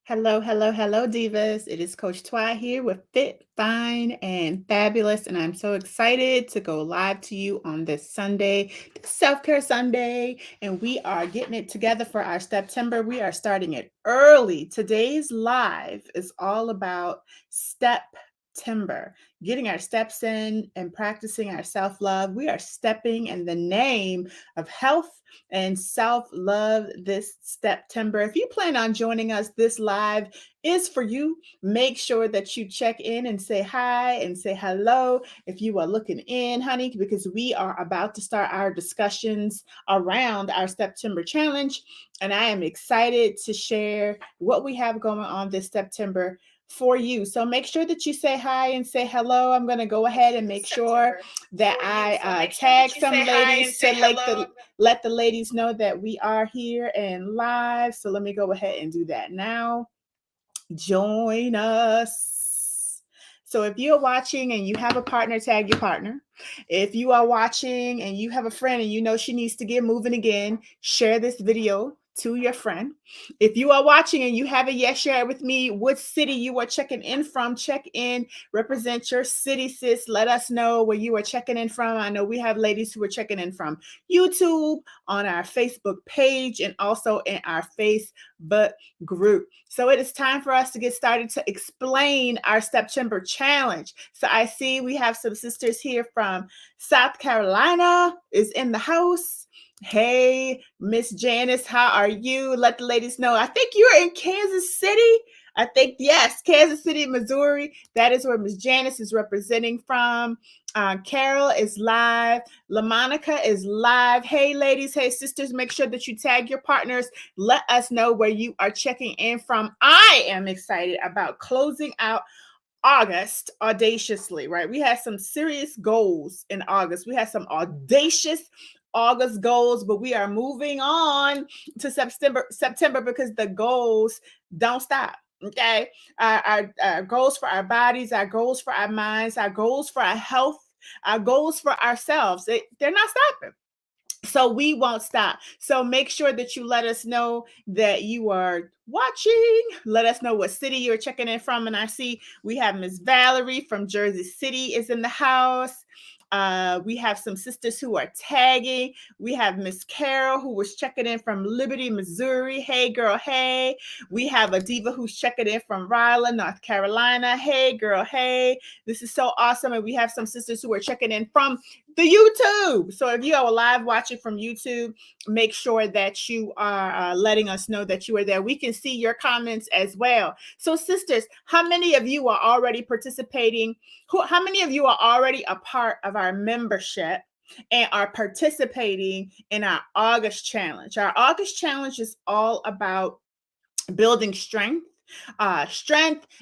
Hello, hello, hello, divas. It is Coach Twy here with Fit, Fine, and Fabulous. And I'm so excited to go live to you on this Sunday, Self Care Sunday. And we are getting it together for our STEPtember. We are starting it early. Today's live is all about STEPtember, getting our steps in and practicing our self love. We are stepping in the name of health and self-love this September. If you plan on joining us, this live is for you. Make sure that you check in and say hi and say hello if you are looking in, honey, because we are about to start our discussions around our September challenge. And I am excited to share what we have going on this September for you. So make sure that you say hi and say hello. I'm going to go ahead and make sure that I tag some ladies to let the ladies know that we are here and live. So let me go ahead and do that now. Join us. So if you're watching and you have a partner, tag your partner. If you are watching and you have a friend and you know she needs to get moving again, share this video to your friend. If you are watching and you haven't yet shared with me what city you are checking in from, check in, represent your city, sis. Let us know where you are checking in from. I know we have ladies who are checking in from YouTube, on our Facebook page, and also in our Facebook group. So it is time for us to get started to explain our September challenge. So I see we have some sisters here from South Carolina is in the house. Hey, Miss Janice, how are you? Let the ladies know. I think you're in Kansas City. I think, yes, Kansas City, Missouri. That is where Miss Janice is representing from. Carol is live. LaMonica is live. Hey, ladies. Hey, sisters. Make sure that you tag your partners. Let us know where you are checking in from. I am excited about closing out August audaciously, right? We had some serious goals in August. We had some audacious August goals, but we are moving on to September because the goals don't stop. Okay, our goals for our bodies, our goals for our minds, our goals for our health, our goals for ourselves, they're not stopping. So we won't stop. So make sure that you let us know that you are watching. Let us know what city you're checking in from. And I see we have Miss Valerie from Jersey City is in the house. We have some sisters who are tagging. We have Miss Carol who was checking in from Liberty, Missouri. Hey, girl, hey. We have a diva who's checking in from Raleigh, North Carolina. Hey, girl, hey. This is so awesome. And we have some sisters who are checking in from the YouTube. So if you are live watching from YouTube, make sure that you are letting us know that you are there. We can see your comments as well. So sisters, how many of you are already participating? How many of you are already a part of our membership and are participating in our August challenge? Our August challenge is all about building strength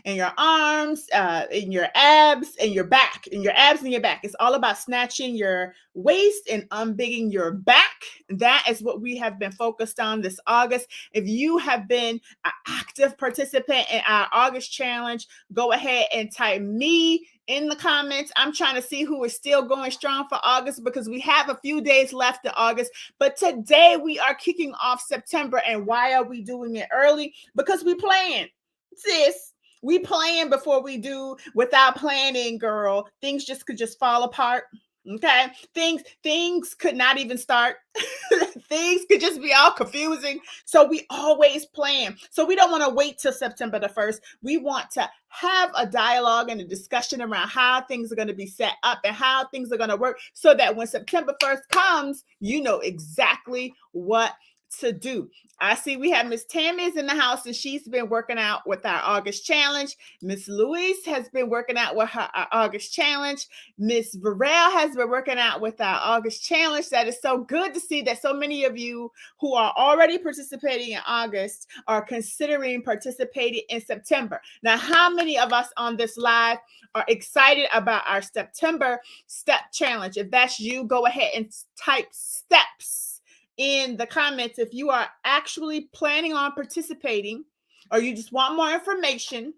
in your arms, in your abs, and your back, in your abs and your back. It's all about snatching your waist and unbigging your back. That is what we have been focused on this August. If you have been an active participant in our August challenge, go ahead and type me in the comments. I'm trying to see who is still going strong for August because we have a few days left in August. But today we are kicking off September. And why are we doing it early? Because we plan, sis. We plan before we do. Without planning, girl, things could just fall apart. Okay, things could not even start. Things could just be all confusing. So we always plan. So we don't want to wait till September the 1st. We want to have a dialogue and a discussion around how things are going to be set up and how things are going to work so that when September 1st comes, you know exactly what to do. I see we have Miss Tammy's in the house and she's been working out with our August challenge. Miss Louise has been working out with her August challenge. Miss Varel has been working out with our August challenge. That is so good to see that so many of you who are already participating in August are considering participating in September. Now, how many of us on this live are excited about our September step challenge? If that's you, go ahead and type steps in the comments if you are actually planning on participating or you just want more information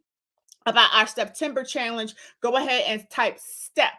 about our September challenge. Go ahead and type step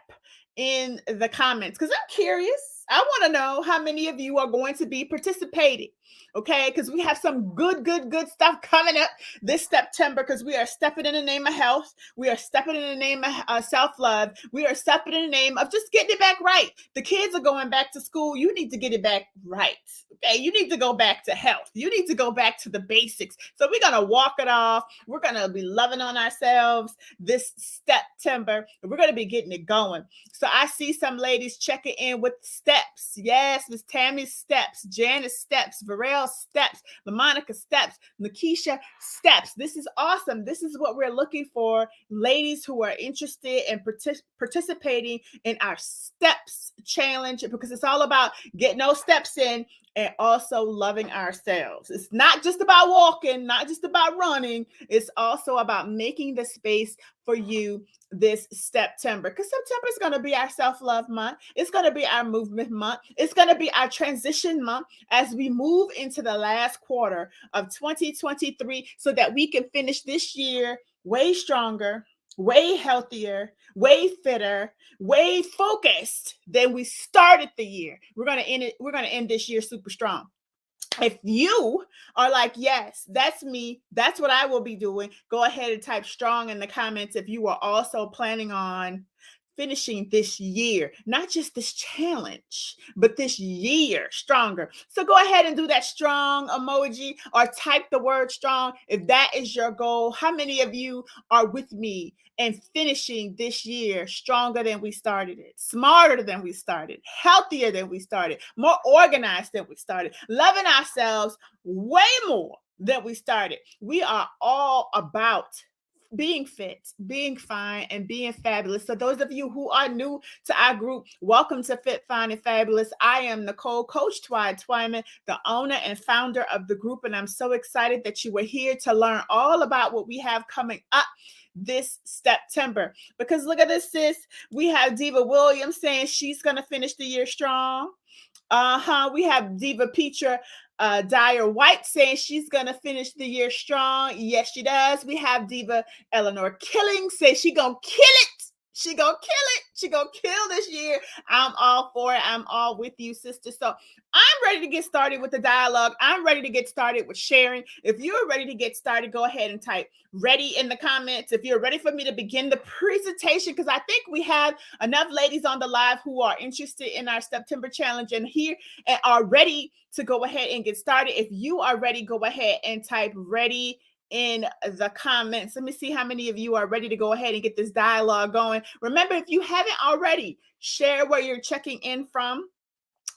in the comments because I'm curious. I want to know how many of you are going to be participating. okay? Because we have some good stuff coming up this September, because we are stepping in the name of health. We are stepping in the name of self-love. We are stepping in the name of just getting it back right. The kids are going back to school. You need to get it back right, okay? You need to go back to health. You need to go back to the basics. So we're going to walk it off. We're going to be loving on ourselves this September. We're going to be getting it going. So I see some ladies checking in with steps. Yes, Miss Tammy's steps, Janice steps, Varel steps, LaMonica steps, Lakeisha steps. This is awesome. This is what we're looking for. Ladies who are interested in participating in our steps challenge, because it's all about getting those steps in and also loving ourselves. It's not just about walking, not just about running. It's also about making the space for you this September, because September is going to be our self-love month. It's going to be our movement month. It's going to be our transition month as we move into the last quarter of 2023, so that we can finish this year way stronger, way healthier, way fitter, way focused than we started the year. We're going to end this year super strong. If you are like, yes, that's me, that's what I will be doing, go ahead and type strong in the comments if you are also planning on finishing this year, not just this challenge, but this year stronger. So go ahead and do that strong emoji or type the word strong if that is your goal. How many of you are with me in finishing this year stronger than we started it, smarter than we started, healthier than we started, more organized than we started, loving ourselves way more than we started? We are all about being fit, being fine, and being fabulous. So those of you who are new to our group, welcome to Fit, Fine, and Fabulous. I am Nicole, Coach Twyman, the owner and founder of the group, and I'm so excited that you were here to learn all about what we have coming up this September. Because look at this, sis. We have Diva Williams saying she's going to finish the year strong. We have Diva Petra Dyer White saying she's gonna finish the year strong. Yes, she does. We have Diva Eleanor Killing say she gonna kill it. She gonna kill it. She gonna kill this year. I'm all for it. I'm all with you, sister. So I'm ready to get started with the dialogue. I'm ready to get started with sharing. If you're ready to get started, go ahead and type ready in the comments. If you're ready for me to begin the presentation, because I think we have enough ladies on the live who are interested in our September challenge and here and are ready to go ahead and get started. If you are ready, go ahead and type ready in the comments. Let me see how many of you are ready to go ahead and get this dialogue going. Remember, if you haven't already, share where you're checking in from.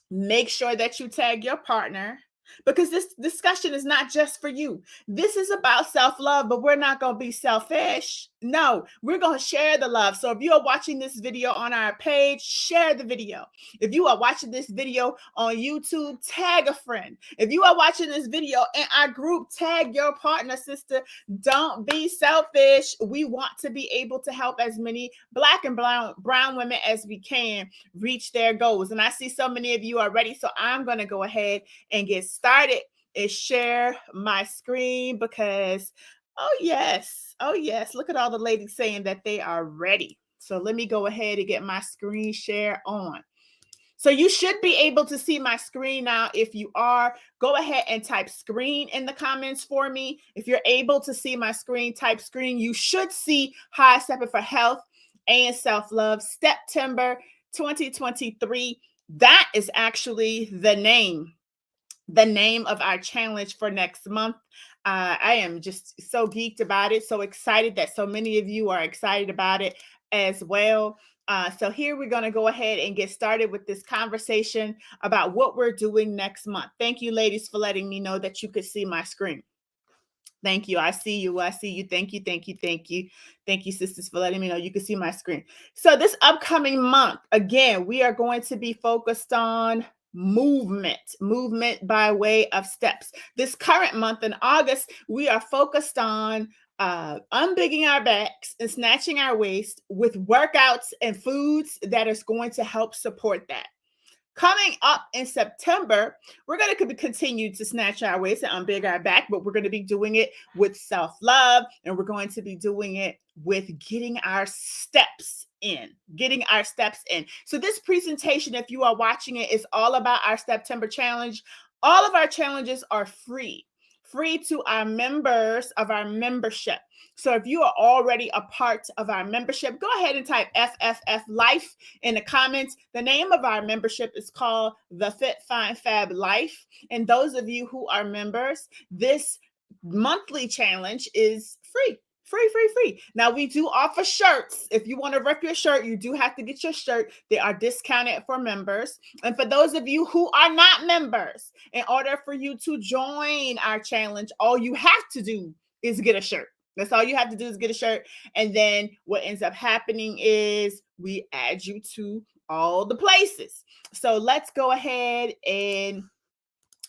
Make sure that you tag your partner, because this discussion is not just for you. This is about self-love, but we're not going to be selfish. No, we're going to share the love. So if you are watching this video on our page, share the video. If you are watching this video on YouTube, tag a friend. If you are watching this video in our group, tag your partner, sister. Don't be selfish. We want to be able to help as many Black and brown women as we can reach their goals. And I see so many of you are ready. So I'm going to go ahead and get started and share my screen, because oh yes, look at all the ladies saying that they are ready. So let me go ahead and get my screen share on. So you should be able to see my screen now. If you are, go ahead and type screen in the comments for me. If you're able to see my screen, type screen. You should see High Stepping for Health and Self-Love September 2023. That is actually the name of our challenge for next month. I am just so geeked about it, so excited that so many of you are excited about it as well. So here we're going to go ahead and get started with this conversation about what we're doing next month. Thank you, ladies, for letting me know that you could see my screen. Thank you. I see you. Thank you, sisters, for letting me know you can see my screen. So this upcoming month, again, we are going to be focused on movement by way of steps. This current month in August, we are focused on unbigging our backs and snatching our waist with workouts and foods that is going to help support that. Coming up in September, we're going to continue to snatch our waist and unbig our back, but we're going to be doing it with self-love, and we're going to be doing it with getting our steps in. So this presentation, if you are watching it, is all about our September challenge. All of our challenges are free to our members of our membership. So if you are already a part of our membership, go ahead and type FFF Life in the comments. The name of our membership is called the Fit, Fine, Fab Life. And those of you who are members, this monthly challenge is free. Free. Now, we do offer shirts. If you want to rep your shirt, you do have to get your shirt. They are discounted for members. And for those of you who are not members, in order for you to join our challenge, all you have to do is get a shirt. That's all you have to do is get a shirt. And then what ends up happening is we add you to all the places. So let's go ahead and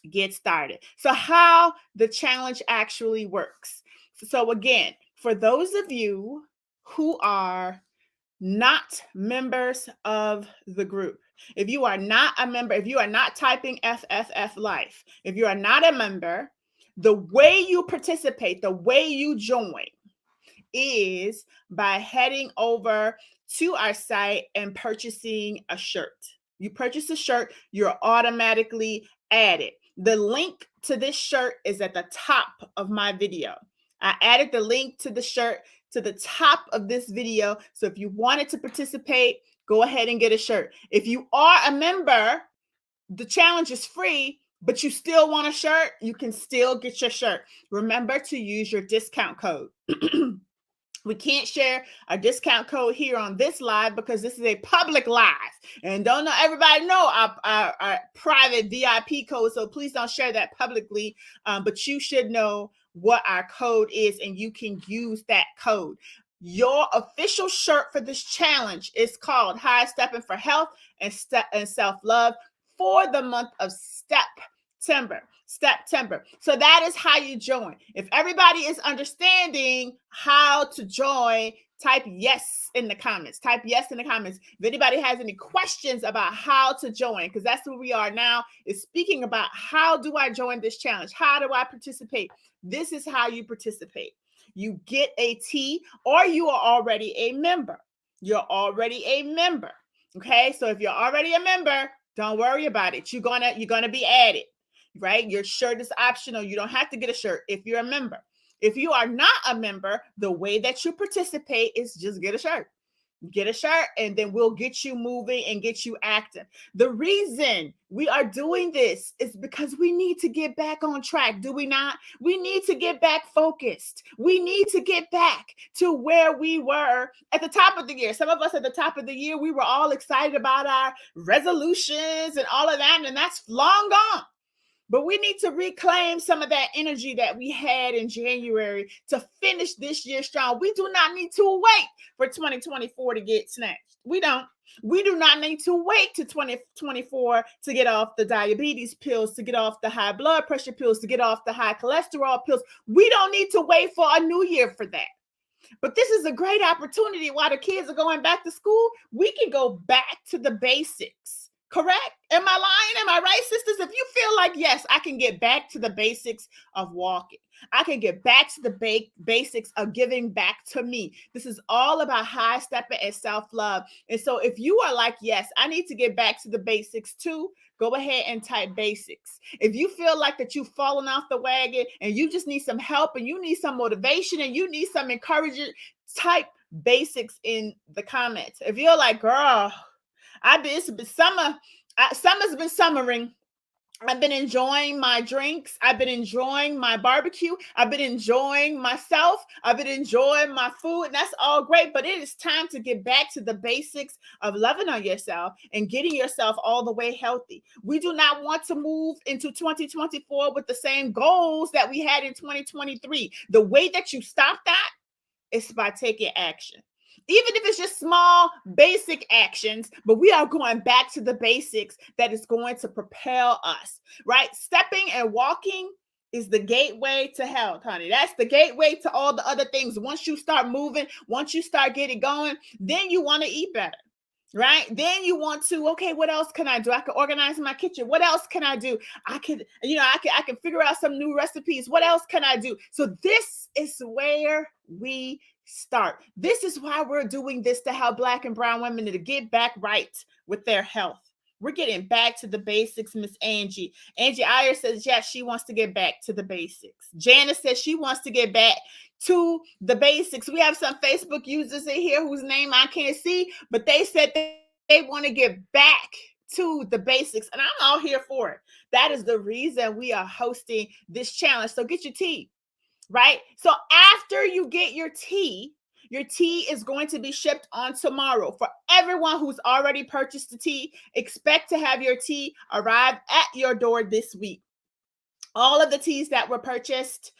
get started. So how the challenge actually works. So again, for those of you who are not members of the group, if you are not a member, if you are not typing FFF Life, if you are not a member, the way you participate, the way you join is by heading over to our site and purchasing a shirt. You purchase a shirt, you're automatically added. The link to this shirt is at the top of my video. I added the link to the shirt to the top of this video. So if you wanted to participate, go ahead and get a shirt. If you are a member, the challenge is free, but you still want a shirt, you can still get your shirt. Remember to use your discount code. We can't share a discount code here on this live because this is a public live, and don't know everybody know our private VIP code. So please don't share that publicly, but you should know what our code is and you can use that code. Your official shirt for this challenge is called High Stepping for Health and Self-Love for the month of STEPtember. So that is how you join. If everybody is understanding how to join, type yes in the comments. Type yes in the comments. If anybody has any questions about how to join, because that's where we are now, is speaking about how do I join this challenge? How do I participate? This is how you participate. You get a T, or you are already a member. You're already a member. Okay, so if you're already a member, don't worry about it. You're gonna be added. Right? Your shirt is optional. You don't have to get a shirt if you're a member. If you are not a member, the way that you participate is just get a shirt. Get a shirt, and then we'll get you moving and get you active. The reason we are doing this is because we need to get back on track, do we not? We need to get back focused. We need to get back to where we were at the top of the year. Some of us at the top of the year, we were all excited about our resolutions and all of that, and that's long gone. But we need to reclaim some of that energy that we had in January to finish this year strong. We do not need to wait for 2024 to get snatched. We don't. We do not need to wait to 2024 to get off the diabetes pills, to get off the high blood pressure pills, to get off the high cholesterol pills. We don't need to wait for a new year for that. But this is a great opportunity while the kids are going back to school. We can go back to the basics. Correct? Am I lying? Am I right, sisters? If you feel like, yes, I can get back to the basics of walking. I can get back to the basics of giving back to me. This is all about high stepping and self-love. And so if you are like, yes, I need to get back to the basics too, go ahead and type basics. If you feel like that you've fallen off the wagon and you just need some help and you need some motivation and you need some encouragement, type basics in the comments. If you're like, girl, it's been summer. Summer's been summering. I've been enjoying my drinks. I've been enjoying my barbecue. I've been enjoying myself. I've been enjoying my food. And that's all great. But it is time to get back to the basics of loving on yourself and getting yourself all the way healthy. We do not want to move into 2024 with the same goals that we had in 2023. The way that you stop that is by taking action. Even if it's just small, basic actions, but we are going back to the basics that is going to propel us, right? Stepping and walking is the gateway to health, honey. That's the gateway to all the other things. Once you start moving, once you start getting going, then you want to eat better, right? Then you want to, okay, what else can I do? I can organize my kitchen. What else can I do? I can figure out some new recipes. What else can I do? So this is where we start. This is why we're doing this, to help Black and brown women to get back right with their health. We're getting back to the basics, Miss Angie. Angie Iyer says, yes, she wants to get back to the basics. Janice says she wants to get back to the basics. We have some Facebook users in here whose name I can't see, but they said they want to get back to the basics, and I'm all here for it. That is the reason we are hosting this challenge. So get your tea, right? So after you get your tea is going to be shipped on tomorrow. For everyone who's already purchased the tea, expect to have your tea arrive at your door this week. All of the teas that were purchased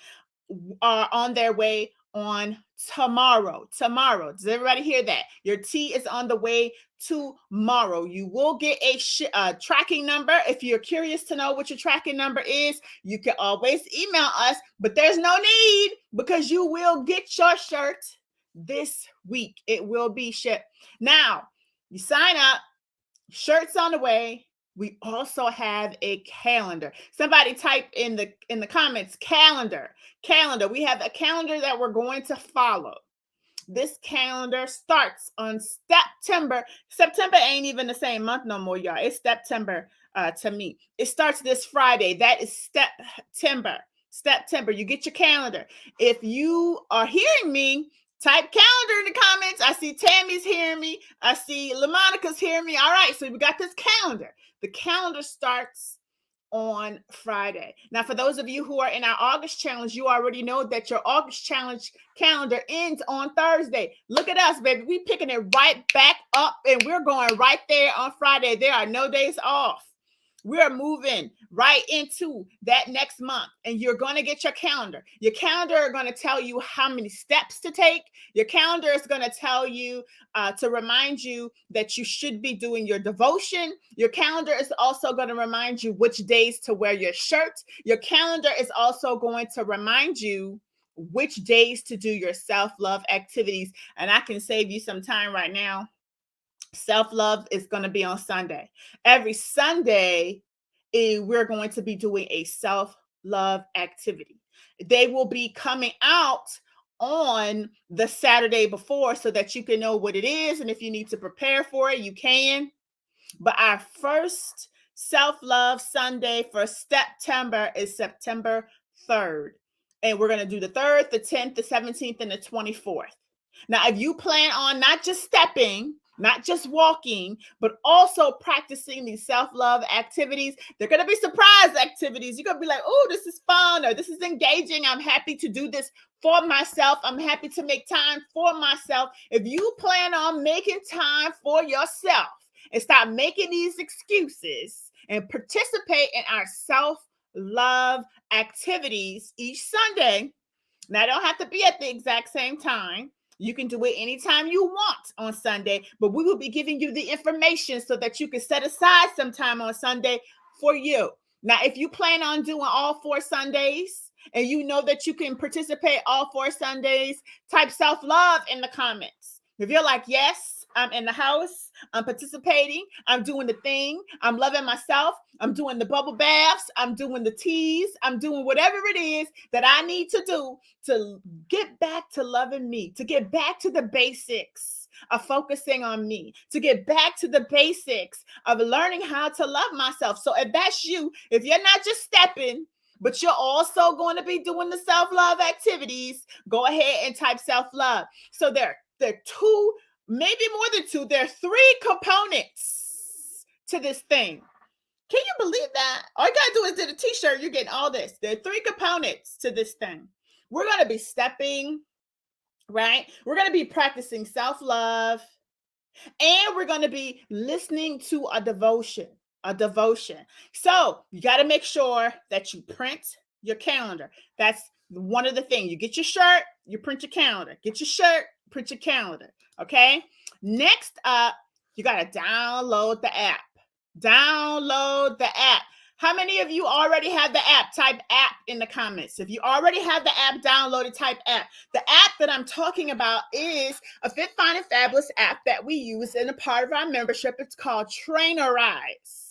are on their way on tomorrow. Does everybody hear that? Your tea is on the way tomorrow. You will get a tracking number. If you're curious to know what your tracking number is, you can always email us, but there's no need because you will get your shirt this week. It will be shipped. Now, you sign up, shirts on the way. We also have a calendar. Somebody type in the comments, calendar. We have a calendar that we're going to follow. This calendar starts on STEPtember. September ain't even the same month no more, y'all. It's STEPtember to me. It starts this Friday. That is STEPtember. You get your calendar. If you are hearing me, type calendar in the comments. I see Tammy's hearing me. I see LaMonica's hearing me. All right, so we got this calendar. The calendar starts on Friday. Now, for those of you who are in our August challenge, you already know that your August challenge calendar ends on Thursday. Look at us, baby. We picking it right back up, and we're going right there on Friday. There are no days off. We're moving right into that next month, and you're going to get your calendar. Your calendar is going to tell you how many steps to take. Your calendar is going to tell you to remind you that you should be doing your devotion. Your calendar is also going to remind you which days to wear your shirt. Your calendar is also going to remind you which days to do your self-love activities. And I can save you some time right now. Self-love is going to be on Sunday. Every Sunday, we're going to be doing a self-love activity. They will be coming out on the Saturday before so that you can know what it is. And if you need to prepare for it, you can. But our first self-love Sunday for STEPtember is September 3rd. And we're going to do the 3rd, the 10th, the 17th, and the 24th. Now, if you plan on not just stepping, not just walking, but also practicing these self-love activities, they're going to be surprise activities. You're going to be like, oh, this is fun, or this is engaging. I'm happy to do this for myself. I'm happy to make time for myself. If you plan on making time for yourself and stop making these excuses and participate in our self-love activities each Sunday, now, I don't have to be at the exact same time. You can do it anytime you want on Sunday, but we will be giving you the information so that you can set aside some time on Sunday for you. Now, if you plan on doing all 4 Sundays and you know that you can participate all 4 Sundays, type self-love in the comments. If you're like, yes, I'm in the house, I'm participating, I'm doing the thing, I'm loving myself, I'm doing the bubble baths, I'm doing the teas, I'm doing whatever it is that I need to do to get back to loving me, to get back to the basics of focusing on me, to get back to the basics of learning how to love myself. So if that's you, if you're not just stepping, but you're also going to be doing the self-love activities, go ahead and type self-love. So there are 2, maybe more than 2. There are 3 components to this thing. Can you believe that? All you gotta do is get a t-shirt. You're getting all this. There are 3 components to this thing. We're going to be stepping, right? We're going to be practicing self-love, and we're going to be listening to a devotion. So you got to make sure that you print your calendar. That's one of the things. You get your shirt, you print your calendar. Get your shirt, print your calendar. Okay. Next up, you got to download the app. How many of you already have the app? Type app in the comments. If you already have the app downloaded, type app. The app that I'm talking about is a Fit, Fine, and Fabulous app that we use in a part of our membership. It's called Trainerize.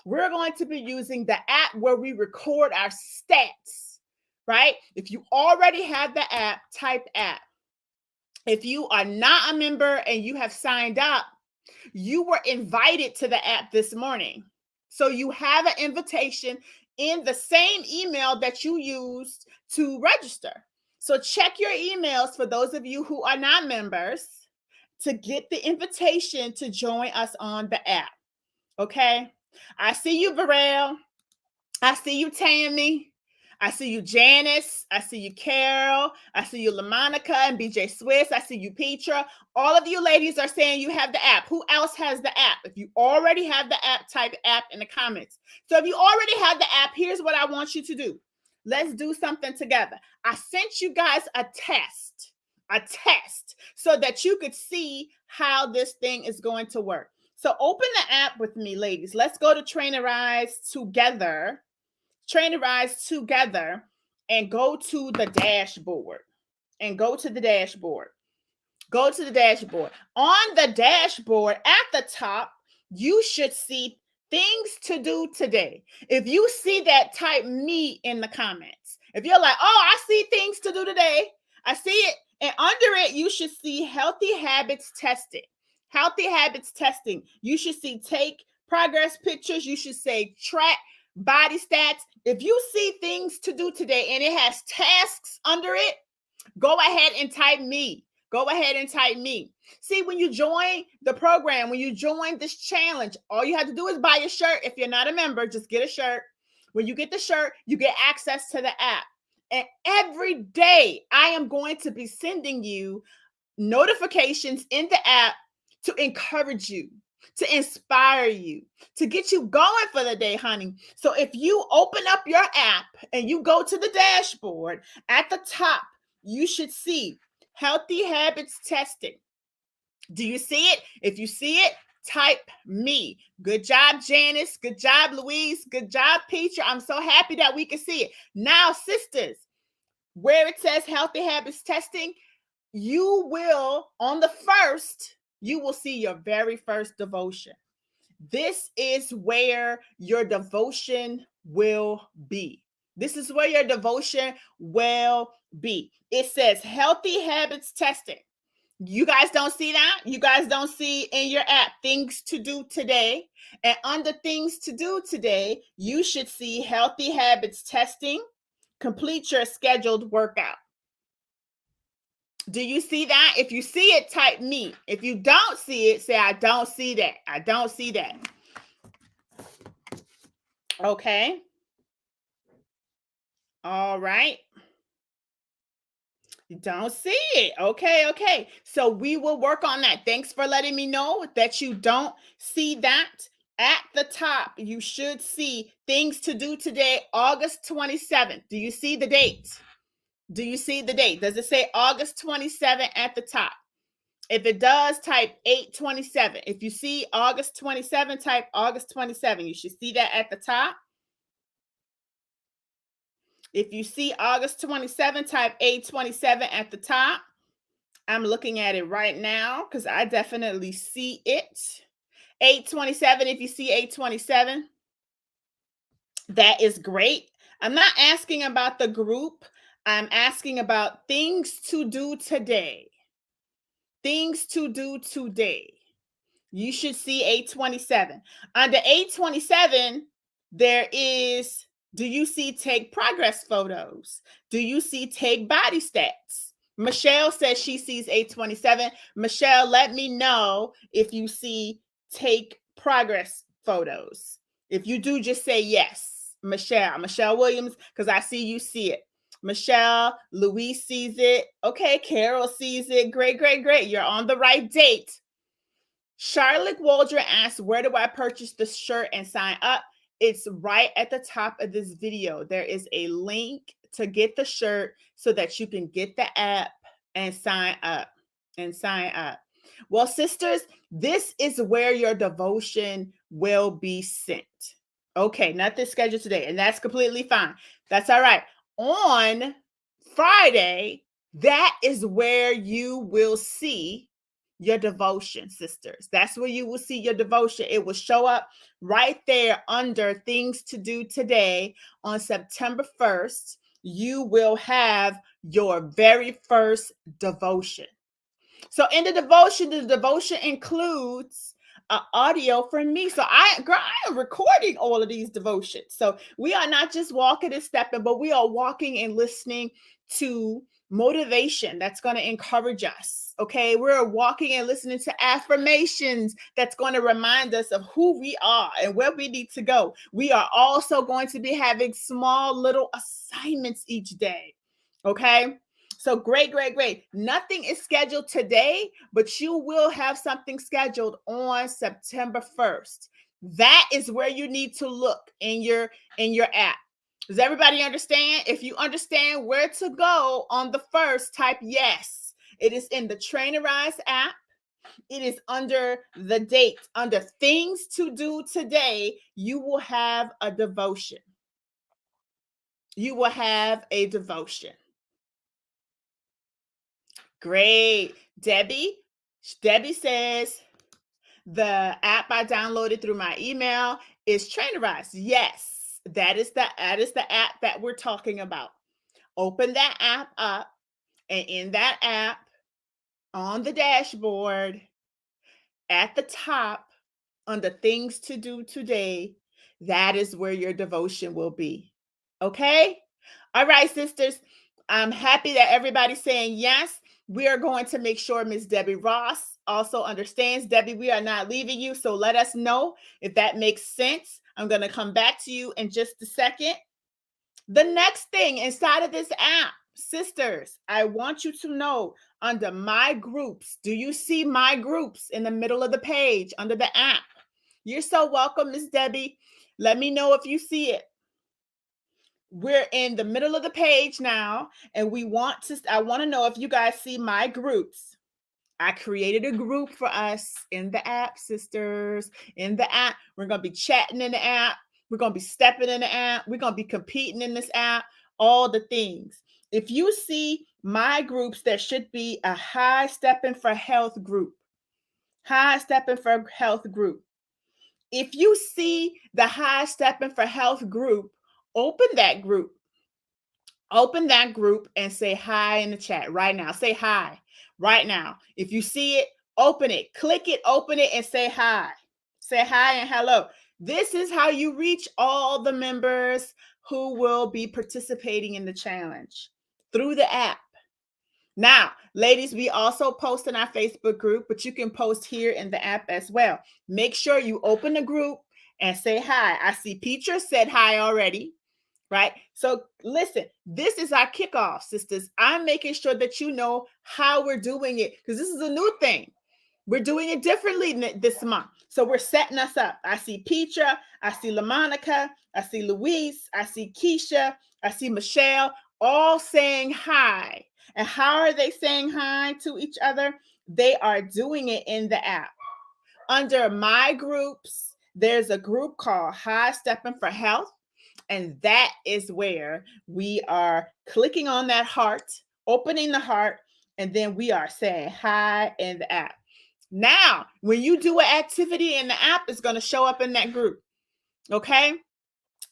We're going to be using the app where we record our stats, right? If you already have the app, type app. If you are not a member and you have signed up, You were invited to the app this morning. So you have an invitation in the same email that you used to register. So check your emails for those of you who are not members to get the invitation to join us on the app. Okay? I see you, Varel. I see you, Tammy. I see you, Janice. I see you, Carol. I see you, LaMonica and BJ Swiss. I see you, Petra. All of you ladies are saying you have the app. Who else has the app? If you already have the app, type app in the comments. So if you already have the app, here's what I want you to do. Let's do something together. I sent you guys a test, so that you could see how this thing is going to work. So open the app with me, ladies. Let's go to Trainerize together. Trainerize together and go to the dashboard. Go to the dashboard. On the dashboard at the top, you should see things to do today. If you see that, type me in the comments. If you're like, oh, I see things to do today, I see it. And under it, you should see healthy habits testing. Healthy habits testing. You should see take progress pictures. You should say track body stats. If you see things to do today and it has tasks under it, go ahead and type me. Go ahead and type me. See, when you join the program, when you join this challenge, all you have to do is buy a shirt. If you're not a member, just get a shirt. When you get the shirt, you get access to the app. And every day, I am going to be sending you notifications in the app to encourage you, to inspire you, to get you going for the day, honey. So if you open up your app and you go to the dashboard, at the top, you should see healthy habits testing. Do you see it? If you see it, type me. Good job, Janice. Good job, Louise. Good job, Petra. I'm so happy that we can see it. Now, sisters, where it says healthy habits testing, you will, on the first, you will see your very first devotion. This is where your devotion will be. This is where your devotion will be. It says healthy habits testing. You guys don't see that? You guys don't see in your app things to do today. And under things to do today, you should see healthy habits testing. Complete your scheduled workout. Do you see that? If you see it, type me. If you don't see it, say, I don't see that. I don't see that. Okay. All right. You don't see it. Okay. So we will work on that. Thanks for letting me know that you don't see that. At the top, you should see things to do today, August 27th. Do you see the date? Do you see the date? Does it say August 27th at the top? If it does, type 8/27. If you see August 27, type August 27. You should see that at the top. If you see August 27, type 8/27 at the top. I'm looking at it right now because I definitely see it. 8/27, if you see 8/27, that is great. I'm not asking about the group. I'm asking about things to do today. Things to do today. You should see 8/27. Under 8/27, there is, do you see take progress photos? Do you see take body stats? Michelle says she sees 8/27. Michelle, let me know if you see take progress photos. If you do, just say yes. Michelle Williams, because I see you see it. Michelle, Louise sees it. Okay, Carol sees it. Great. You're on the right date. Charlotte Waldron asks, where do I purchase the shirt and sign up? It's right at the top of this video. There is a link to get the shirt so that you can get the app and sign up. Well, sisters, this is where your devotion will be sent. Okay, nothing scheduled today, and that's completely fine. That's all right. On Friday, that is where you will see your devotion, sisters. That's where you will see your devotion. It will show up right there under things to do today. On September 1st, you will have your very first devotion. So in the devotion includes audio from me. So girl, I am recording all of these devotions. So we are not just walking and stepping, but we are walking and listening to motivation that's going to encourage us. Okay, we're walking and listening to affirmations that's going to remind us of who we are and where we need to go. We are also going to be having small little assignments each day. Okay, so great, great, great. Nothing is scheduled today, but you will have something scheduled on September 1st. That is where you need to look in your app. Does everybody understand? If you understand where to go on the 1st, type yes. It is in the Trainerize app. It is under the date, under things to do today. You will have a devotion. You will have a devotion. Great. Debbie says the app I downloaded through my email is Trainerize. Yes, that is the app that we're talking about. Open that app up, and in that app, on the dashboard, at the top, under things to do today, that is where your devotion will be. Okay? All right, sisters. I'm happy that everybody's saying yes. We are going to make sure Miss Debbie Ross also understands. Debbie, we are not leaving you, so let us know if that makes sense. I'm going to come back to you in just a second. The next thing inside of this app, sisters, I want you to know under my groups, do you see my groups in the middle of the page under the app? You're so welcome, Miss Debbie. Let me know if you see it. We're in the middle of the page now, and I want to know if you guys see my groups. I created a group for us in the app, sisters. In the app, we're going to be chatting in the app. We're going to be stepping in the app. We're going to be competing in this app, all the things. If you see my groups, there should be a High Stepping for Health group. High Stepping for Health group. If you see the High Stepping for Health group, open that group. Open that group and say hi in the chat right now. Say hi right now. If you see it, open it. Click it, open it, and say hi. Say hi and hello. This is how you reach all the members who will be participating in the challenge through the app. Now, ladies, we also post in our Facebook group, but you can post here in the app as well. Make sure you open the group and say hi. I see Petra said hi already. Right? So listen, this is our kickoff, sisters. I'm making sure that you know how we're doing it because this is a new thing. We're doing it differently this month. So we're setting us up. I see Petra, I see LaMonica, I see Louise, I see Keisha, I see Michelle, all saying hi. And how are they saying hi to each other? They are doing it in the app. Under my groups, there's a group called High Stepping for Health. And that is where we are clicking on that heart, opening the heart, and then we are saying hi in the app. Now, when you do an activity in the app, it's going to show up in that group. Okay?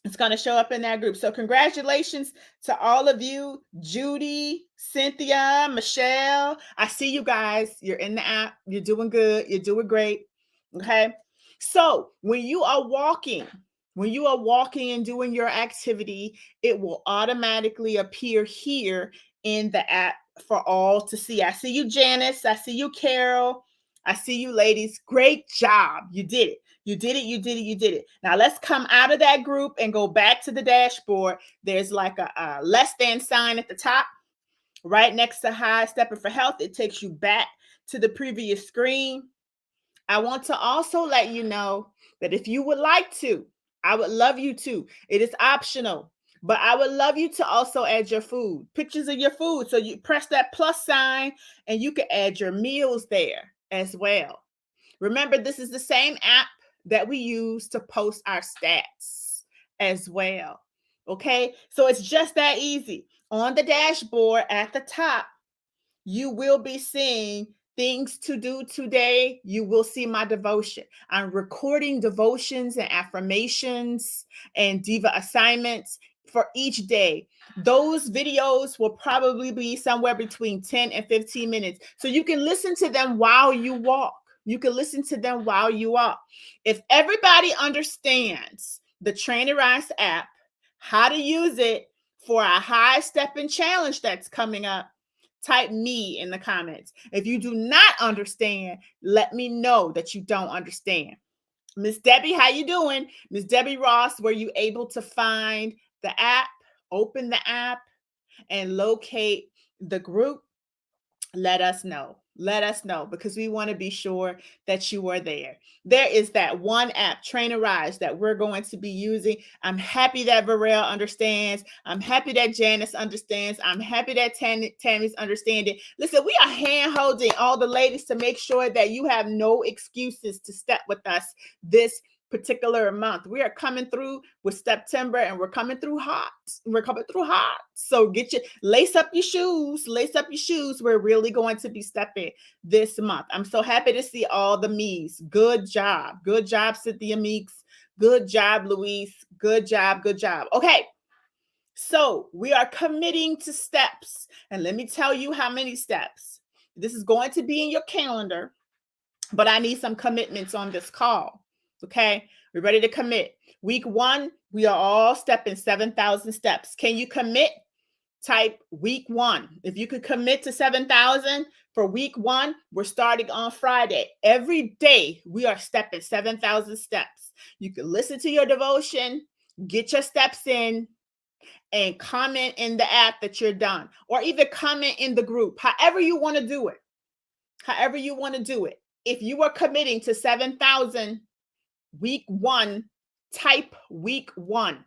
It's going to show up in that group. So congratulations to all of you, Judy, Cynthia, Michelle. I see you guys. You're in the app. You're doing good. You're doing great. Okay? So when you are walking and doing your activity, it will automatically appear here in the app for all to see. I see you, Janice. I see you, Carol. I see you, ladies. Great job. You did it. You did it. You did it. You did it. Now let's come out of that group and go back to the dashboard. There's like a less than sign at the top, right next to High Stepping for Health. It takes you back to the previous screen. I want to also let you know that if you would like to, I would love you to. It is optional, but I would love you to also add your food, pictures of your food. So you press that plus sign and you can add your meals there as well. Remember, this is the same app that we use to post our stats as well. Okay, so it's just that easy. On the dashboard at the top, you will be seeing things to do today. You will see my devotion. I'm recording devotions and affirmations and diva assignments for each day. Those videos will probably be somewhere between 10 and 15 minutes. So you can listen to them while you walk. You can listen to them while you walk. If everybody understands the Trainerize app, how to use it for a high stepping challenge that's coming up, type me in the comments. If you do not understand, let me know that you don't understand. Miss Debbie, how you doing? Miss Debbie Ross, were you able to find the app, open the app, and locate the group? Let us know. Let us know, because we want to be sure that you are there. There is that one app, Trainerize, that we're going to be using. I'm happy that Varel understands. I'm happy that Janice understands. I'm happy that Tammy's understanding. Listen, we are hand-holding all the ladies to make sure that you have no excuses to step with us this particular month. We are coming through with STEPtember, and we're coming through hot. We're coming through hot. So lace up your shoes. Lace up your shoes. We're really going to be stepping this month. I'm so happy to see all the me's. Good job. Good job, Cynthia Meeks. Good job, Louise. Good job. Good job. Okay. So we are committing to steps. And let me tell you how many steps. This is going to be in your calendar, but I need some commitments on this call. Okay, we're ready to commit. Week 1, we are all stepping 7,000 steps. Can you commit? Type week 1. If you could commit to 7,000 for week 1, we're starting on Friday. Every day we are stepping 7,000 steps. You can listen to your devotion, get your steps in, and comment in the app that you're done, or even comment in the group, however you want to do it. However you want to do it. If you are committing to 7,000 week 1, type week 1.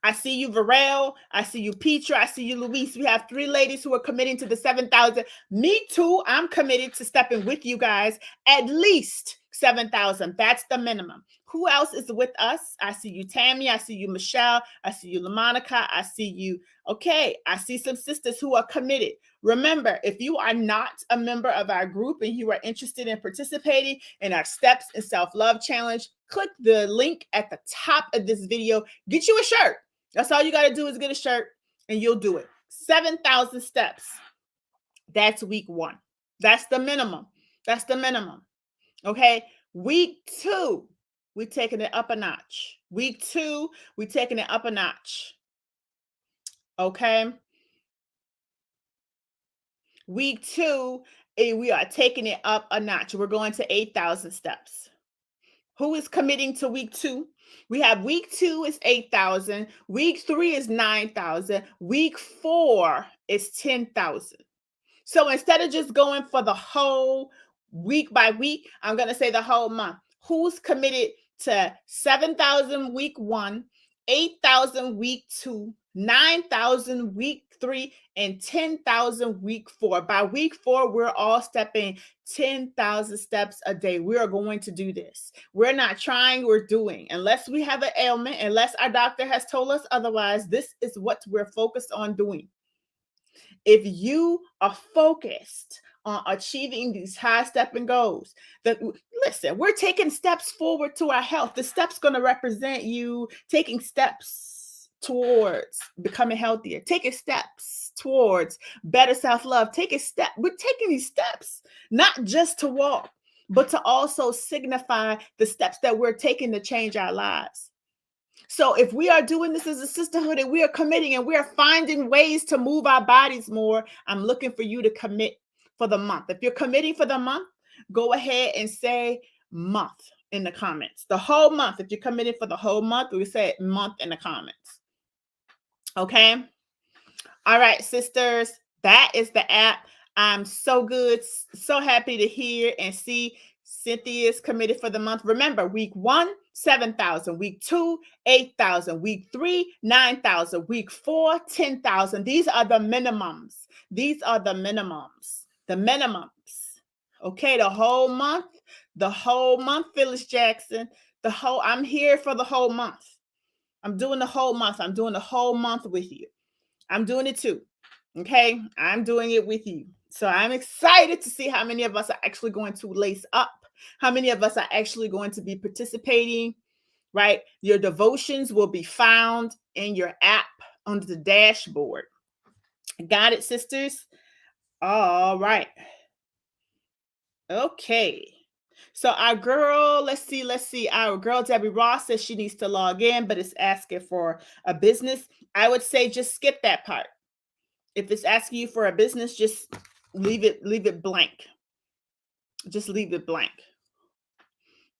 I see you, Varel. I see you, Petra. I see you, Luis. We have 3 ladies who are committing to the 7,000. Me too. I'm committed to stepping with you guys at least 7,000. That's the minimum. Who else is with us? I see you, Tammy. I see you, Michelle. I see you, LaMonica. I see you. Okay. I see some sisters who are committed. Remember, if you are not a member of our group and you are interested in participating in our Steps and Self-Love Challenge, click the link at the top of this video. Get you a shirt. That's all you got to do is get a shirt and you'll do it. 7,000 steps. That's week 1. That's the minimum. That's the minimum. Okay. Week 2, we're taking it up a notch. Week 2, we're taking it up a notch. Okay. Week 2, we are taking it up a notch. We're going to 8,000 steps. Who is committing to week 2? We have week 2 is 8,000. Week 3 is 9,000. Week 4 is 10,000. So instead of just going for the whole week by week, I'm going to say the whole month. Who's committed to 7,000 week 1, 8,000 week 2, 9,000 week 3, and 10,000 week 4? By week 4, we're all stepping 10,000 steps a day. We are going to do this. We're not trying, we're doing. Unless we have an ailment, unless our doctor has told us otherwise, this is what we're focused on doing. If you are focused on achieving these high stepping goals, listen, we're taking steps forward to our health. The steps going to represent you taking steps towards becoming healthier, taking steps towards better self-love. We're taking these steps not just to walk, but to also signify the steps that we're taking to change our lives. So if we are doing this as a sisterhood and we are committing and we are finding ways to move our bodies more, I'm looking for you to commit for the month. If you're committing for the month, go ahead and say month in the comments. The whole month. If you're committed for the whole month, we say month in the comments. Okay. All right, sisters, that is the app. I'm so good. So happy to hear and see Cynthia is committed for the month. Remember, week 1, 7,000. Week 2, 8,000. Week 3, 9,000. Week 4, 10,000. These are the minimums. These are the minimums. The minimums. Okay, the whole month. The whole month, Phyllis Jackson. I'm here for the whole month. I'm doing the whole month. I'm doing the whole month with you. I'm doing it too. Okay, I'm doing it with you. So I'm excited to see how many of us are actually going to lace up. How many of us are actually going to be participating, right? Your devotions will be found in your app on the dashboard. Got it, sisters? All right. Okay. So our girl, let's see. Our girl Debbie Ross says she needs to log in, but it's asking for a business. I would say just skip that part. If it's asking you for a business, just leave it blank. Just leave it blank.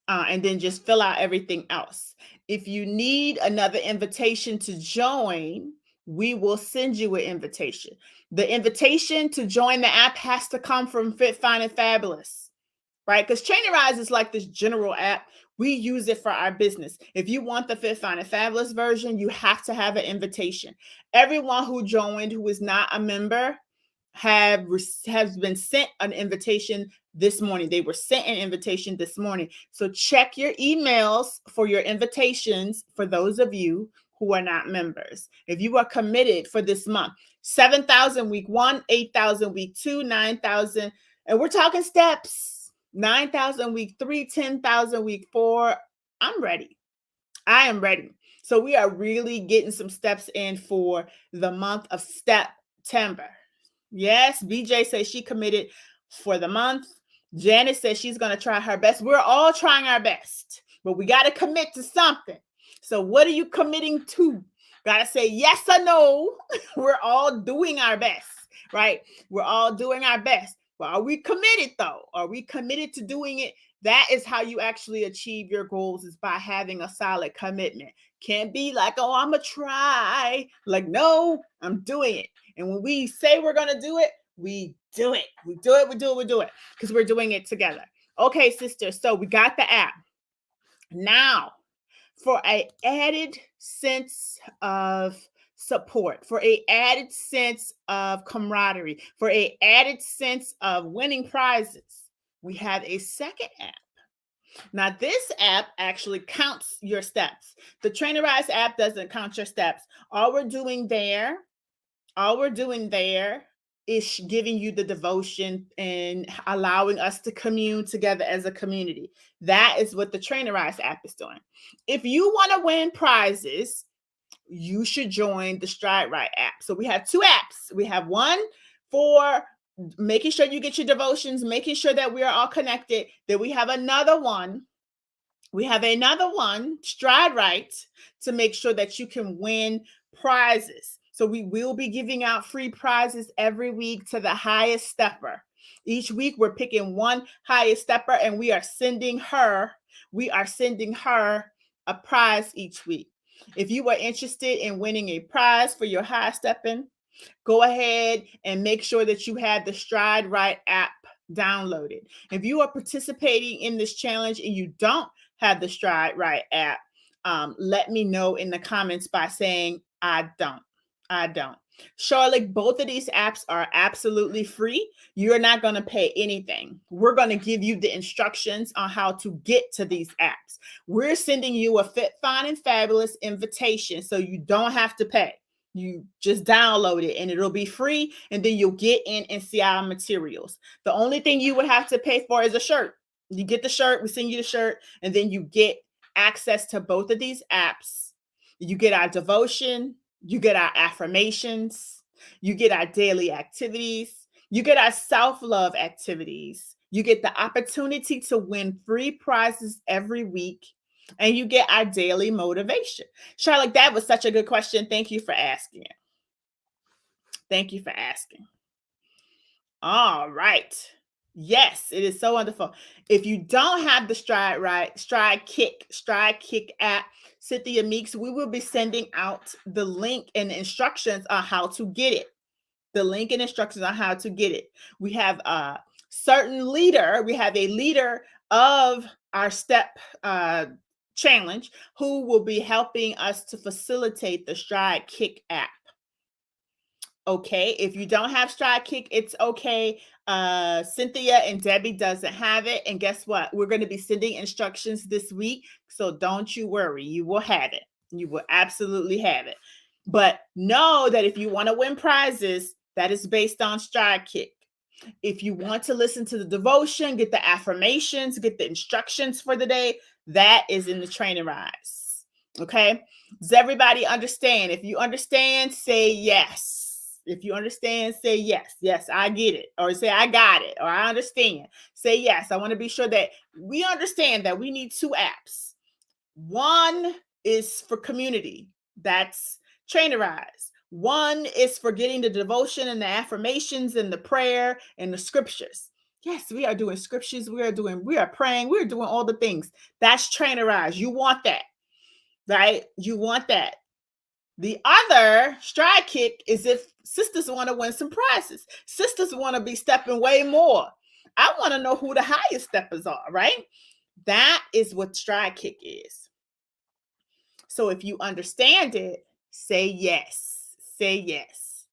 And then just fill out everything else. If you need another invitation to join, we will send you an invitation. The invitation to join the app has to come from Fit, Fine, and Fabulous, right? Because Training Rise is like this general app. We use it for our business. If you want the Fit, Fine, and Fabulous version, you have to have an invitation. Everyone who joined who is not a member has been sent an invitation this morning. They were sent an invitation this morning. So check your emails for your invitations for those of you who are not members. If you are committed for this month, 7,000 week 1, 8,000 week 2, 9,000, and we're talking steps. 9,000 week 3, 10,000 week 4. I'm ready. I am ready. So we are really getting some steps in for the month of STEPtember. Yes, BJ says she committed for the month. Janice says she's going to try her best. We're all trying our best, but we got to commit to something. So what are you committing to? Got to say yes or no. We're all doing our best, right? We're all doing our best. But are we committed though? Are we committed to doing it? That is how you actually achieve your goals, is by having a solid commitment. Can't be like, oh, I'm going to try. Like, no, I'm doing it. And when we say we're going to do it, we do it. We do it because we're doing it together. Okay, sisters. So we got the app. Now, for an added sense of support, for an added sense of camaraderie, for an added sense of winning prizes, we have a second app. Now, this app actually counts your steps. The Trainer Rise app doesn't count your steps. All we're doing there is giving you the devotion and allowing us to commune together as a community. That is what the Trainer Rise app is doing. If you want to win prizes, you should join the Stride Right app. So we have two apps. We have one for making sure you get your devotions, making sure that we are all connected. Then we have another one. Stride Right, to make sure that you can win prizes. So we will be giving out free prizes every week to the highest stepper. Each week we're picking one highest stepper and we are sending her a prize each week. If you are interested in winning a prize for your high stepping, go ahead and make sure that you have the Stride Right app downloaded. If you are participating in this challenge and you don't have the Stride Right app, let me know in the comments by saying, I don't. Charlotte, both of these apps are absolutely free. You're not going to pay anything. We're going to give you the instructions on how to get to these apps. We're sending you a Fit, Fine, and Fabulous invitation, so you don't have to pay. You just download it and it'll be free, and then you'll get in and see our materials. The only thing you would have to pay for is a shirt. You get the shirt, we send you the shirt, and then you get access to both of these apps. You get our devotion, you get our affirmations, you get our daily activities, you get our self-love activities, you get the opportunity to win free prizes every week, and you get our daily motivation. Charlotte, that was such a good question. Thank you for asking it. All right. Yes, it is so wonderful. If you don't have the Stride Kick app, Cynthia Meeks, we will be sending out the link and instructions on how to get it. We have a certain leader. We have a leader of our step challenge who will be helping us to facilitate the Stride Kick app. Okay, if you don't have Stride Kick, it's okay. Cynthia and Debbie doesn't have it. And guess what? We're going to be sending instructions this week. So don't you worry. You will have it. You will absolutely have it. But know that if you want to win prizes, that is based on Stride Kick. If you want to listen to the devotion, get the affirmations, get the instructions for the day, that is in the Training Rise. Okay. Does everybody understand? If you understand, say yes. If you understand, say yes. Yes, I get it. Or say I got it. Or I understand. Say yes. I want to be sure that we understand that we need two apps. One is for community. That's Trainerize. One is for getting the devotion and the affirmations and the prayer and the scriptures. Yes, we are doing scriptures. We are praying. We are doing all the things. That's Trainerize. You want that, right? You want that. The other stride kick is if sisters want to win some prizes. Sisters want to be stepping way more. I want to know who the highest steppers are, right? That is what stride kick is. So if you understand it, say yes. Say yes.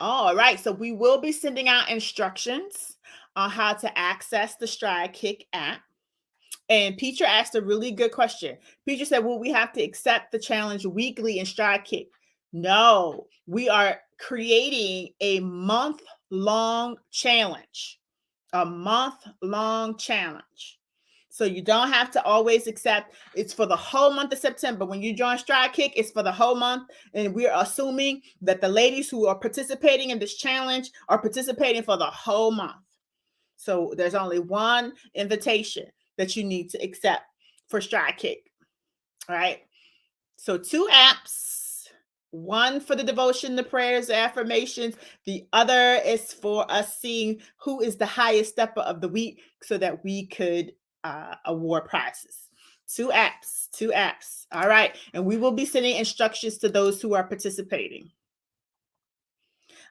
All right. So we will be sending out instructions on how to access the Stride Kick app. And Peter asked a really good question. Peter said, will we have to accept the challenge weekly in Stride Kick? No, we are creating a month-long challenge. A month-long challenge. So you don't have to always accept. It's for the whole month of September. When you join Stride Kick, it's for the whole month. And we're assuming that the ladies who are participating in this challenge are participating for the whole month. So there's only one invitation that you need to accept for Stride Kick. All right. So 2 apps, one for the devotion, the prayers, the affirmations. The other is for us seeing who is the highest stepper of the week so that we could award prizes. 2 apps, 2 apps. All right. And we will be sending instructions to those who are participating.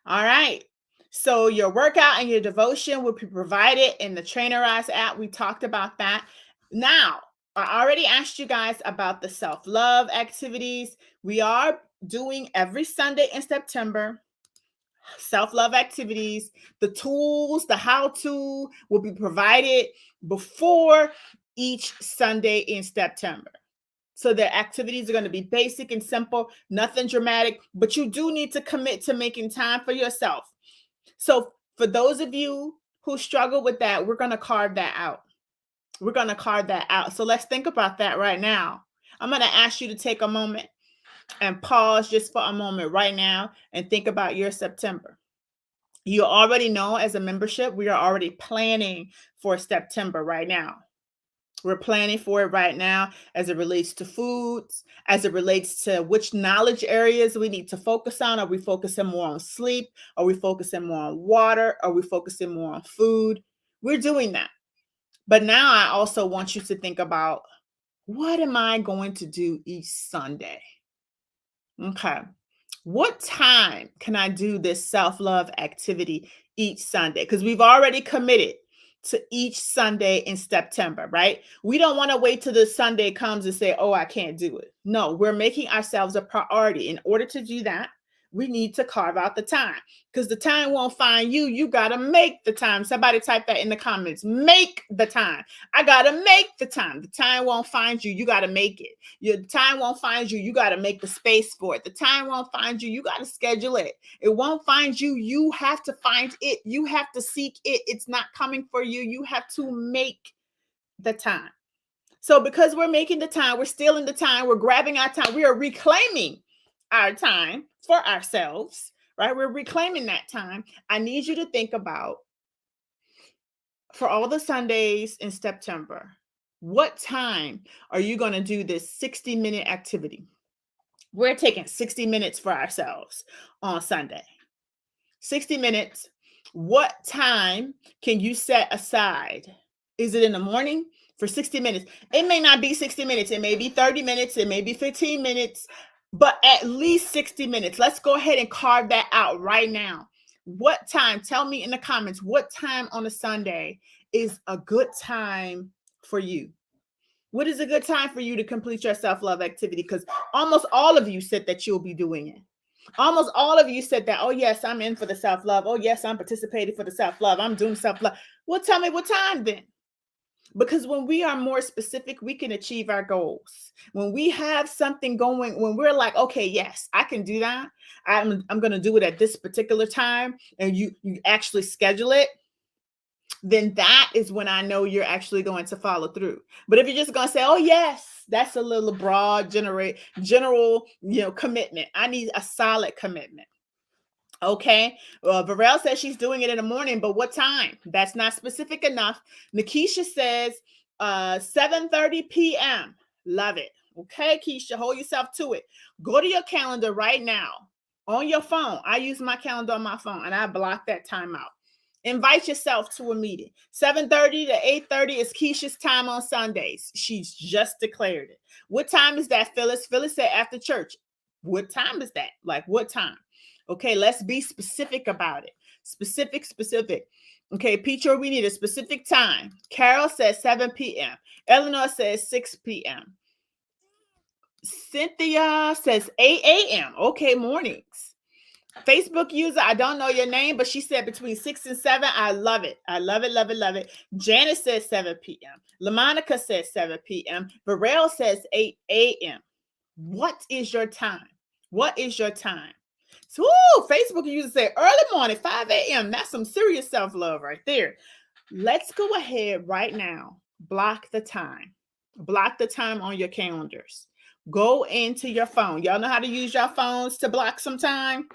All right. So your workout and your devotion will be provided in the Trainerize app. We talked about that. Now, I already asked you guys about the self-love activities. We are doing every Sunday in September self-love activities. The tools, the how-to will be provided before each Sunday in STEPtember. So their activities are going to be basic and simple, nothing dramatic, but you do need to commit to making time for yourself. So for those of you who struggle with that, we're going to carve that out. We're going to carve that out. So let's think about that right now. I'm going to ask you to take a moment and pause just for a moment right now and think about your September. You already know as a membership, we are already planning for STEPtember right now. We're planning for it right now as it relates to foods, as it relates to which knowledge areas we need to focus on. Are we focusing more on sleep? Are we focusing more on water? Are we focusing more on food? We're doing that. But now I also want you to think about, what am I going to do each Sunday? Okay. What time can I do this self-love activity each Sunday? Because we've already committed to each Sunday in STEPtember, right? We don't want to wait till the Sunday comes and say, oh, I can't do it. No, we're making ourselves a priority. In order to do that, we need to carve out the time, because the time won't find you. You got to make the time. Somebody type that in the comments. Make the time. I got to make the time. The time won't find you. You got to make it. Your time won't find you. You got to make the space for it. The time won't find you. You got to schedule it. It won't find you. You have to find it. You have to seek it. It's not coming for you. You have to make the time. So because we're making the time, we're stealing the time, we're grabbing our time, we are reclaiming our time for ourselves, right? We're reclaiming that time. I need you to think about, for all the Sundays in STEPtember, what time are you going to do this 60-minute activity? We're taking 60 minutes for ourselves on Sunday. 60 minutes. What time can you set aside? Is it in the morning? For 60 minutes. It may not be 60 minutes. It may be 30 minutes. It may be 15 minutes, but at least 60 minutes. Let's go ahead and carve that out right now. What time? Tell me in the comments, what time on a Sunday is a good time for you? What is a good time for you to complete your self-love activity? Because almost all of you said that you'll be doing it. Almost all of you said that, oh, yes, I'm in for the self-love. Oh, yes, I'm participating for the self-love. I'm doing self-love. Well, tell me what time then. Because when we are more specific, we can achieve our goals. When we have something going, when we're like, okay, yes, I can do that. I'm going to do it at this particular time, and you actually schedule it, then that is when I know you're actually going to follow through. But if you're just going to say, oh, yes, that's a little broad, general, commitment. I need a solid commitment. Okay. Varel says she's doing it in the morning, but what time? That's not specific enough. Nikisha says 7:30 p.m. Love it. Okay, Keisha, hold yourself to it. Go to your calendar right now on your phone. I use my calendar on my phone and I block that time out. Invite yourself to a meeting. 7:30 to 8:30 is Keisha's time on Sundays. She's just declared it. What time is that, Phyllis? Phyllis said after church. What time is that? Like, what time? Okay, let's be specific about it. Specific. Okay, Peter, we need a specific time. Carol says 7 p.m. Eleanor says 6 p.m. Cynthia says 8 a.m. Okay, mornings. Facebook user, I don't know your name, but she said between 6 and 7. I love it. I love it. Janice says 7 p.m. LaMonica says 7 p.m. Varel says 8 a.m. What is your time? What is your time? So, Facebook user say early morning, 5 a.m. That's some serious self-love right there. Let's go ahead right now. Block the time. Block the time on your calendars. Go into your phone. Y'all know how to use your phones to block some time?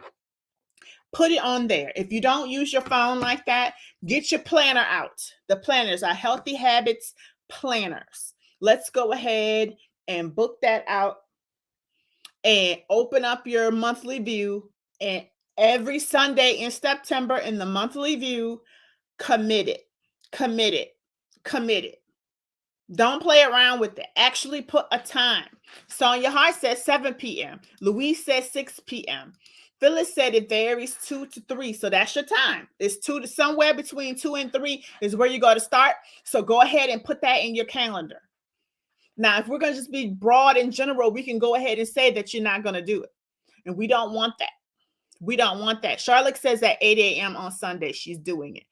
Put it on there. If you don't use your phone like that, get your planner out. The planners are Healthy Habits planners. Let's go ahead and book that out and open up your monthly view. And every Sunday in STEPtember in the monthly view, committed. Don't play around with it. Actually put a time. Sonia Hart says 7 p.m. Louise says 6 p.m. Phyllis said it varies 2 to 3. So that's your time. It's 2 to somewhere between 2 and 3 is where you got to start. So go ahead and put that in your calendar. Now, if we're going to just be broad in general, we can go ahead and say that you're not going to do it. And we don't want that. We don't want that. Charlotte says at 8 a.m. on Sunday, she's doing it.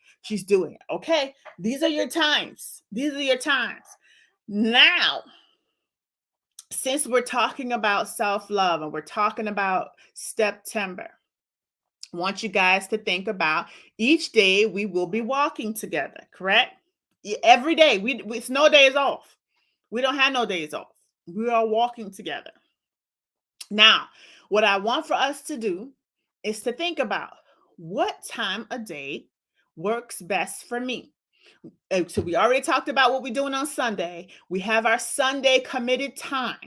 Okay. These are your times. Now, since we're talking about self-love and we're talking about STEPtember, I want you guys to think about each day we will be walking together, correct? Every day. It's no days off. We don't have no days off. We are walking together. Now, what I want for us to do is to think about what time of day works best for me. So we already talked about what we're doing on Sunday. We have our Sunday committed time.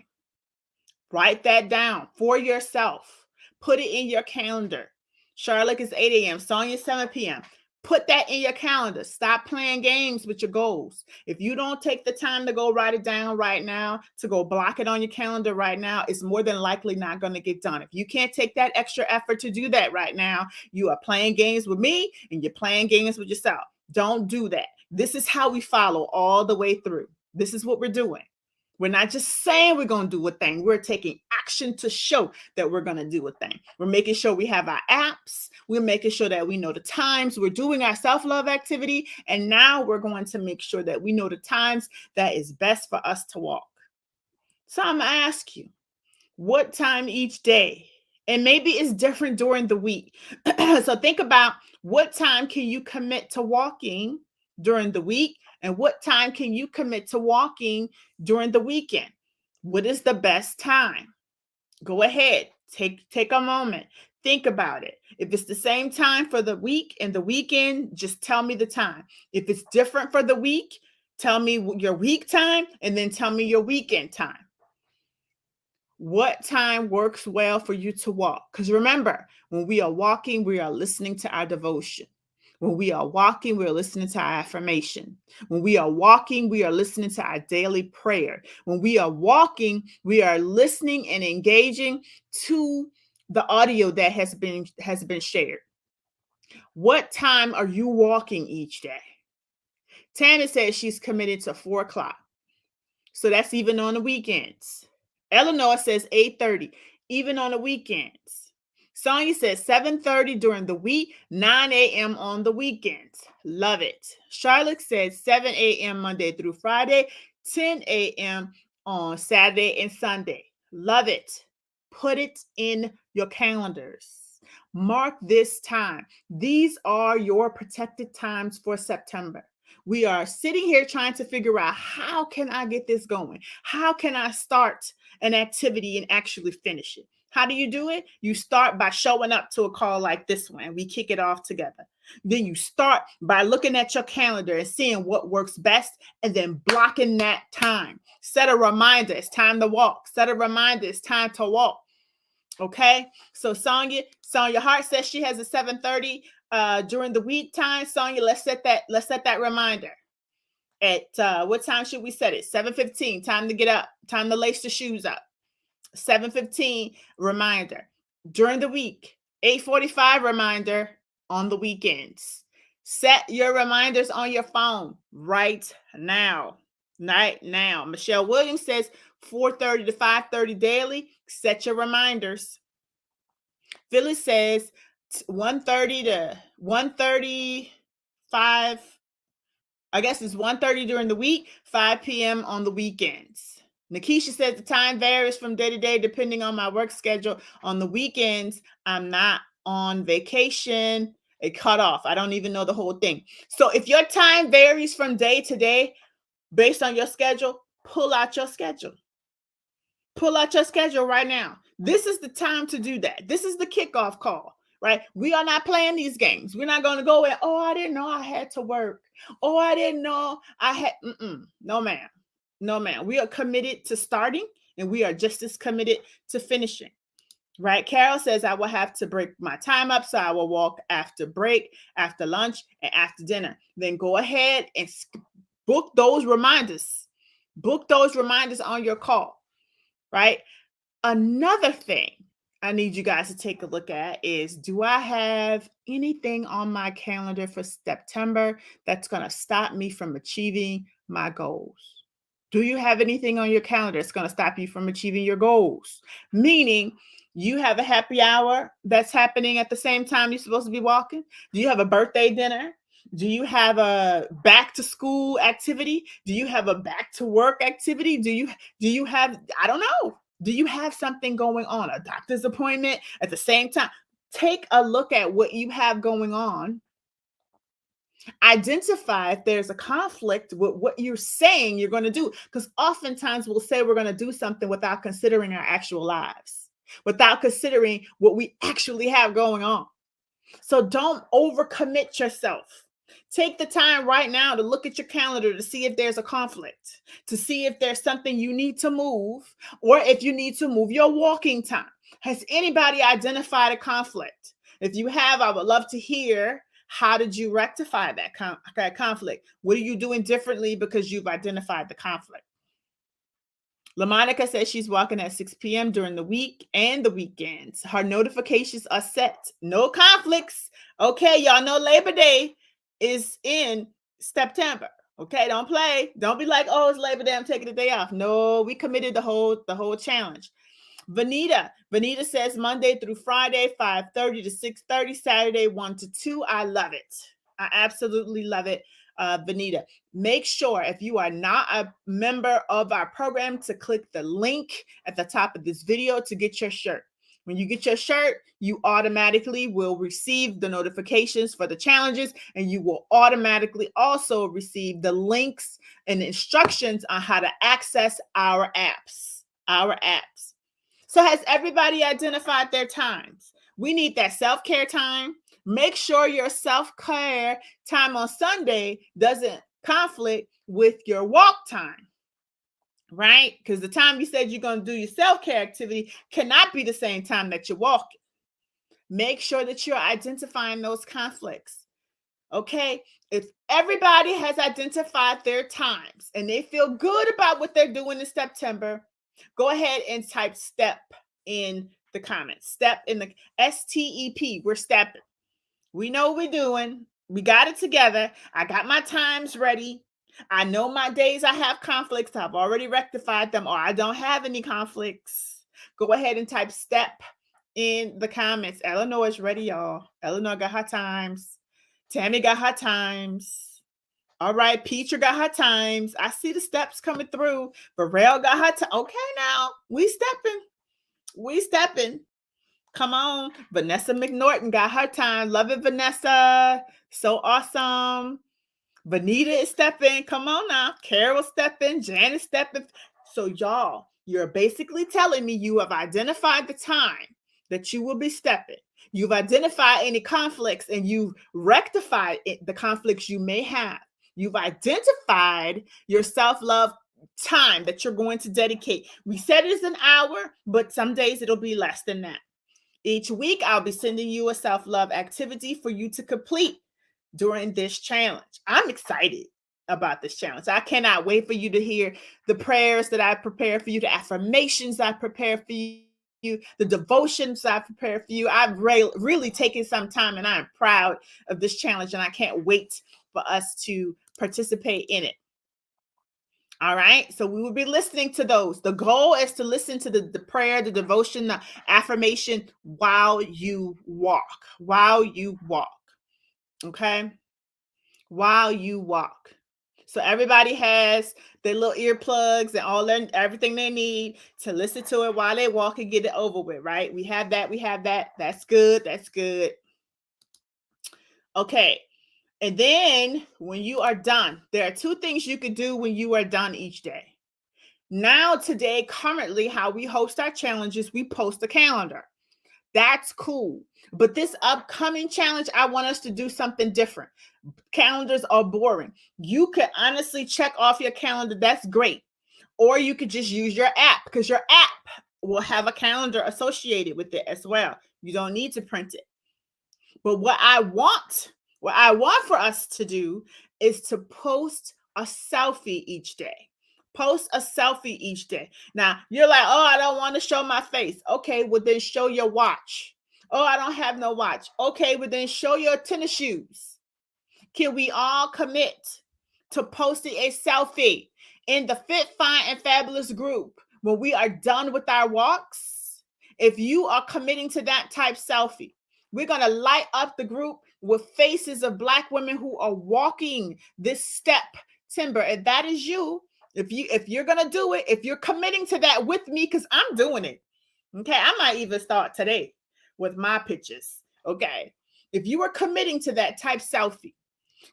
Write that down for yourself. Put it in your calendar. Charlotte is 8 a.m. Sonia 7 p.m. Put that in your calendar. Stop playing games with your goals. If you don't take the time to go write it down right now, to go block it on your calendar right now, it's more than likely not going to get done. If you can't take that extra effort to do that right now, you are playing games with me and you're playing games with yourself. Don't do that. This is how we follow all the way through. This is what we're doing. We're not just saying we're going to do a thing. We're taking action to show that we're going to do a thing. We're making sure we have our apps. We're making sure that we know the times. We're doing our self-love activity. And now we're going to make sure that we know the times that is best for us to walk. So I'm going to ask you, what time each day? And maybe it's different during the week. So think about what time can you commit to walking during the week? And what time can you commit to walking during the weekend? What is the best time? Go ahead, take a moment, think about it. If it's the same time for the week and the weekend, just tell me the time. If it's different for the week, tell me your week time and then tell me your weekend time. What time works well for you to walk? Because remember, when we are walking, we are listening to our devotion. When we are walking, we are listening to our affirmation. When we are walking, we are listening to our daily prayer. When we are walking, we are listening and engaging to the audio that has been shared. What time are you walking each day? Tammy says she's committed to 4 o'clock. So that's even on the weekends. Eleanor says 8:30, even on the weekends. Sonia says 7:30 during the week, 9 a.m. on the weekends. Love it. Charlotte says 7 a.m. Monday through Friday, 10 a.m. on Saturday and Sunday. Love it. Put it in your calendars. Mark this time. These are your protected times for STEPtember. We are sitting here trying to figure out, how can I get this going? How can I start an activity and actually finish it? How do you do it? You start by showing up to a call like this one. We kick it off together. Then you start by looking at your calendar and seeing what works best, and then blocking that time. Set a reminder. It's time to walk. Set a reminder. It's time to walk. Okay. So Sonia Hart says she has a 7:30 during the week time. Sonia, let's set that reminder. At what time should we set it? 7:15. Time to get up. Time to lace the shoes up. 7:15 reminder during the week. 8:45 reminder on the weekends. Set your reminders on your phone right now. Right now. Michelle Williams says 4:30 to 5:30 daily. Set your reminders. Phyllis says 1:30 to 1:35. I guess it's 1:30 during the week, 5 p.m. on the weekends. Nikisha says the time varies from day to day depending on my work schedule. On the weekends, I'm not on vacation. It cut off. I don't even know the whole thing. So if your time varies from day to day based on your schedule, pull out your schedule. Pull out your schedule right now. This is the time to do that. This is the kickoff call, right? We are not playing these games. We're not going to go and, oh, I didn't know I had to work. Oh, I didn't know I had. No, ma'am. No, ma'am. We are committed to starting, and we are just as committed to finishing, right? Carol says, I will have to break my time up, so I will walk after break, after lunch, and after dinner. Then go ahead and book those reminders. Book those reminders on your call. Right? Another thing I need you guys to take a look at is, do I have anything on my calendar for STEPtember that's going to stop me from achieving my goals? Do you have anything on your calendar that's going to stop you from achieving your goals? Meaning, you have a happy hour that's happening at the same time you're supposed to be walking? Do you have a birthday dinner? Do you have a back to school activity? Do you have a back to work activity? Do you have, I don't know. Do you have something going on, a doctor's appointment at the same time? Take a look at what you have going on. Identify if there's a conflict with what you're saying you're going to do. Because oftentimes we'll say we're going to do something without considering our actual lives, without considering what we actually have going on. So don't overcommit yourself. Take the time right now to look at your calendar to see if there's a conflict, to see if there's something you need to move, or if you need to move your walking time. Has anybody identified a conflict? If you have, I would love to hear, how did you rectify that conflict? What are you doing differently because you've identified the conflict? LaMonica says she's walking at 6 p.m. during the week and the weekends. Her notifications are set. No conflicts. Okay, y'all know Labor Day is in STEPtember. Okay, don't play. Don't be like, oh, it's Labor Day, I'm taking the day off. No, we committed the whole challenge. Vanita says Monday through Friday, 5:30 to 6:30, Saturday 1 to 2. I love it. I absolutely love it. Vanita, make sure if you are not a member of our program to click the link at the top of this video to get your shirt. When you get your shirt, you automatically will receive the notifications for the challenges, and you will automatically also receive the links and instructions on how to access our apps. So has everybody identified their times? We need that self-care time. Make sure your self-care time on Sunday doesn't conflict with your walk time, right? Because the time you said you're going to do your self-care activity cannot be the same time that you're walking. Make sure that you're identifying those conflicts, okay? If everybody has identified their times and they feel good about what they're doing in STEPtember, go ahead and type STEP in the comments. STEP in the STEP. We're stepping. We know what we're doing. We got it together. I got my times ready. I know my days I have conflicts. I've already rectified them, or I don't have any conflicts. Go ahead and type STEP in the comments. Eleanor is ready, y'all. Eleanor got her times. Tammy got her times. All right, Petra got her times. I see the steps coming through. Burrell got her time. Okay, now we stepping. We stepping. Come on. Vanessa McNorton got her time. Love it, Vanessa. So awesome. Vanita is stepping. Come on now. Carol stepping. Janice stepping. So y'all, you're basically telling me you have identified the time that you will be stepping. You've identified any conflicts and you've rectified the conflicts you may have. You've identified your self-love time that you're going to dedicate. We said it's an hour, but some days it'll be less than that. Each week, I'll be sending you a self-love activity for you to complete during this challenge. I'm excited about this challenge. I cannot wait for you to hear the prayers that I prepare for you, the affirmations I prepare for you, the devotions I prepare for you. I've really taken some time and I'm proud of this challenge and I can't wait for us to participate in it. All right. So we will be listening to those. The goal is to listen to the prayer, the devotion, the affirmation while you walk. While you walk. Okay. While you walk. So everybody has their little earplugs and everything they need to listen to it while they walk and get it over with, right? We have that. We have that. That's good. That's good. Okay. And then when you are done, there are two things you could do when you are done each day. Now, today, currently, how we host our challenges, we post a calendar. That's cool. But this upcoming challenge, I want us to do something different. Calendars are boring. You could honestly check off your calendar. That's great. Or you could just use your app because your app will have a calendar associated with it as well. You don't need to print it. But what I want for us to do is to post a selfie each day. Post a selfie each day. Now, you're like, oh, I don't want to show my face. Okay, well, then show your watch. Oh, I don't have no watch. Okay, well, then show your tennis shoes. Can we all commit to posting a selfie in the Fit, Fine, and Fabulous group when we are done with our walks? If you are committing to that type selfie, we're going to light up the group with faces of Black women who are walking this STEPtember. And that is you. If you're going to do it, if you're committing to that with me, because I'm doing it. Okay. I might even start today with my pictures. Okay. If you are committing to that type selfie,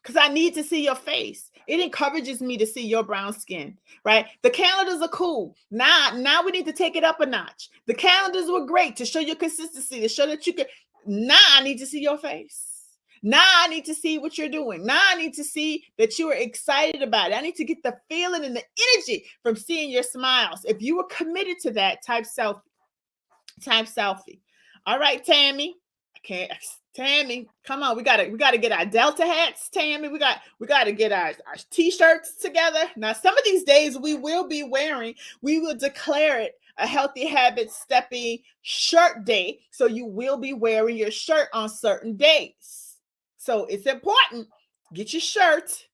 because I need to see your face. It encourages me to see your brown skin, right? The calendars are cool. Now we need to take it up a notch. The calendars were great to show your consistency, to show that you can. Now I need to see your face. Now I need to see what you're doing. Now I need to see that you are excited about it. I need to get the feeling and the energy from seeing your smiles. If you were committed to that, type selfie. All right, Tammy. Tammy, come on. We gotta get our Delta hats, Tammy. We gotta get our t-shirts together. Now, some of these days we will declare it a healthy habit stepping shirt day. So you will be wearing your shirt on certain days. So it's important. Get your shirt,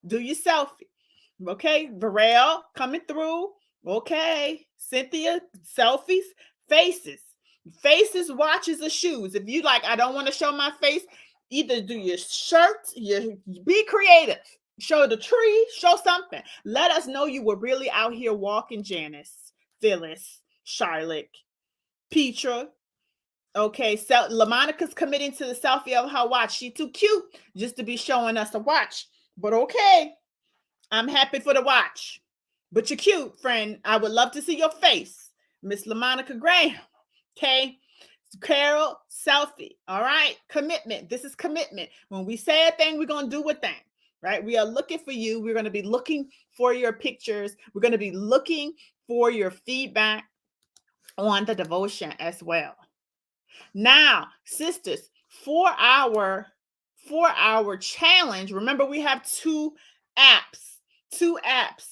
do your selfie. Okay, Varel coming through. Okay, Cynthia, selfies, faces, watches, or shoes. If you like, I don't want to show my face, either do your shirt, be creative. Show the tree, show something. Let us know you were really out here walking, Janice, Phyllis, Charlotte, Petra. Okay, so LaMonica's committing to the selfie of her watch. She too cute just to be showing us a watch. But okay, I'm happy for the watch. But you're cute, friend. I would love to see your face. Miss LaMonica Graham. Okay. Carol, selfie. All right. Commitment. This is commitment. When we say a thing, we're going to do a thing. Right? We are looking for you. We're going to be looking for your pictures. We're going to be looking for your feedback on the devotion as well. Now, sisters, for our challenge, remember we have two apps.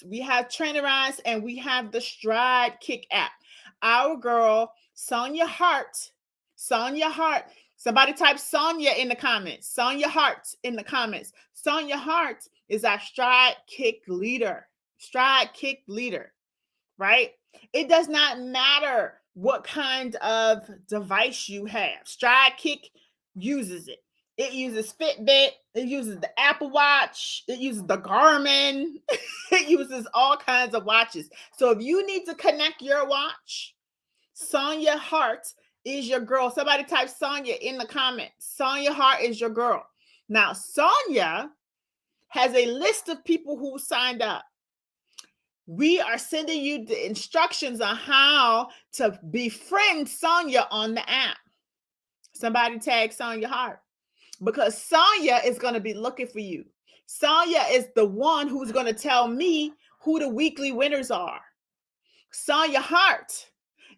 We have Trainerize and we have the Stride Kick app. Our girl, Sonia Hart. Somebody type Sonia in the comments. Sonia Hart in the comments. Sonia Hart is our Stride Kick leader. Right? It does not matter what kind of device you have. Stride Kick uses it. It uses Fitbit. It uses the Apple Watch. It uses the Garmin. It uses all kinds of watches. So if you need to connect your watch, Sonia Hart is your girl. Somebody type Sonia in the comments. Sonia Hart is your girl. Now, Sonia has a list of people who signed up. We are sending you the instructions on how to befriend Sonya on the app. Somebody tag Sonya Hart, because Sonya is going to be looking for you. Sonya is the one who's going to tell me who the weekly winners are. Sonya Hart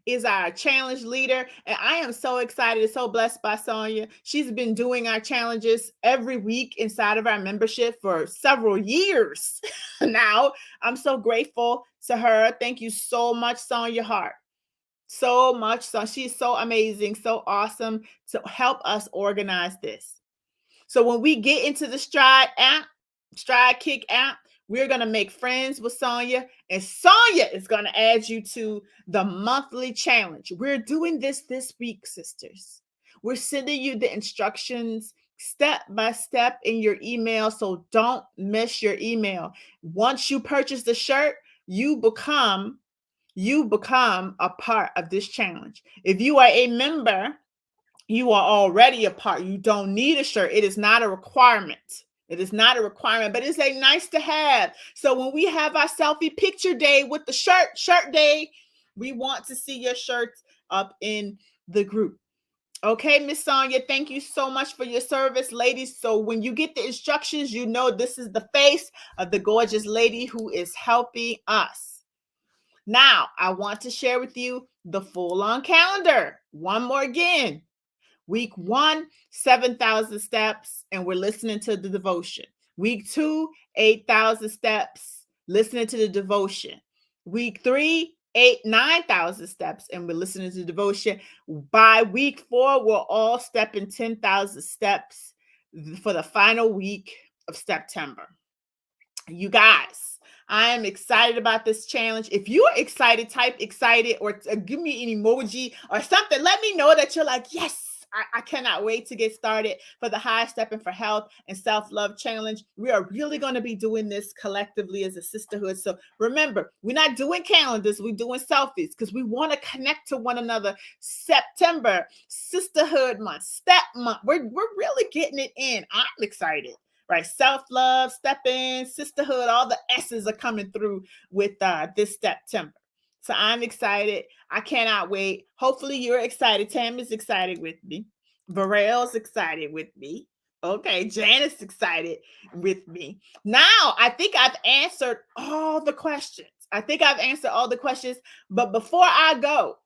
is our challenge leader, and I am so excited and so blessed by Sonya. She's been doing our challenges every week inside of our membership for several years now. I'm so grateful to her. Thank you so much, Sonya Hart. So much. So she's so amazing, so awesome to help us organize this. So when we get into the Stride app, Stride Kick app, we're going to make friends with Sonya, and Sonya is going to add you to the monthly challenge. We're doing this week, sisters. We're sending you the instructions step by step in your email, so don't miss your email. Once you purchase the shirt, you become a part of this challenge. If you are a member, you are already a part. You don't need a shirt. It is not a requirement. It is not a requirement, but it's a nice to have. So when we have our selfie picture day with the shirt day, we want to see your shirts up in the group. Okay, Miss Sonya, thank you so much for your service, ladies. So when you get the instructions, you know this is the face of the gorgeous lady who is helping us. Now, I want to share with you the full-on calendar. One more again. Week 1, 7,000 steps, and we're listening to the devotion. Week 2, 8,000 steps, listening to the devotion. Week 3, 9,000 steps, and we're listening to the devotion. By week 4, we're all stepping 10,000 steps for the final week of STEPtember. You guys, I am excited about this challenge. If you are excited, type excited or give me an emoji or something. Let me know that you're like, yes, I cannot wait to get started for the High Stepping for Health and Self-Love Challenge. We are really going to be doing this collectively as a sisterhood. So remember, we're not doing calendars. We're doing selfies because we want to connect to one another. STEPtember, Sisterhood Month, Step Month. We're really getting it in. I'm excited. Right, self-love, step-in, sisterhood, all the S's are coming through with this STEPtember. So I'm excited. I cannot wait. Hopefully you're excited. Tam is excited with me. Varel's excited with me. Okay, Janice excited with me. Now, I think I've answered all the questions. But before I go,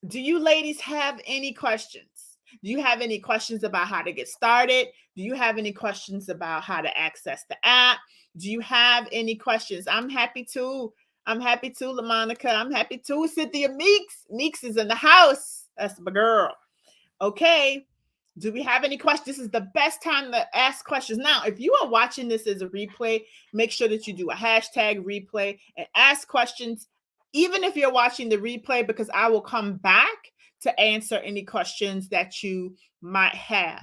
do you ladies have any questions? Do you have any questions about how to get started? Do you have any questions about how to access the app? Do you have any questions? I'm happy to, LaMonica. I'm happy to. Cynthia Meeks. Meeks is in the house. That's my girl. Okay. Do we have any questions? This is the best time to ask questions. Now, if you are watching this as a replay, make sure that you do a hashtag replay and ask questions, even if you're watching the replay, because I will come back to answer any questions that you might have.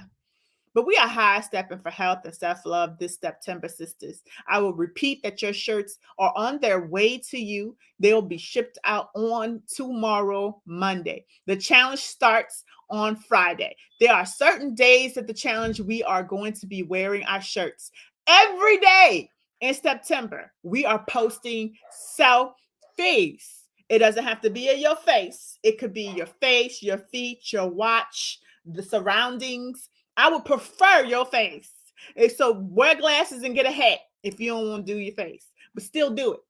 But we are high stepping for health and self-love this STEPtember, sisters. I will repeat that your shirts are on their way to you. They'll be shipped out on tomorrow, Monday. The challenge starts on Friday. There are certain days that the challenge we are going to be wearing our shirts. Every day in STEPtember, we are posting selfies. It doesn't have to be in your face. It could be your face, your feet, your watch, the surroundings. I would prefer your face. So wear glasses and get a hat if you don't want to do your face, but still do it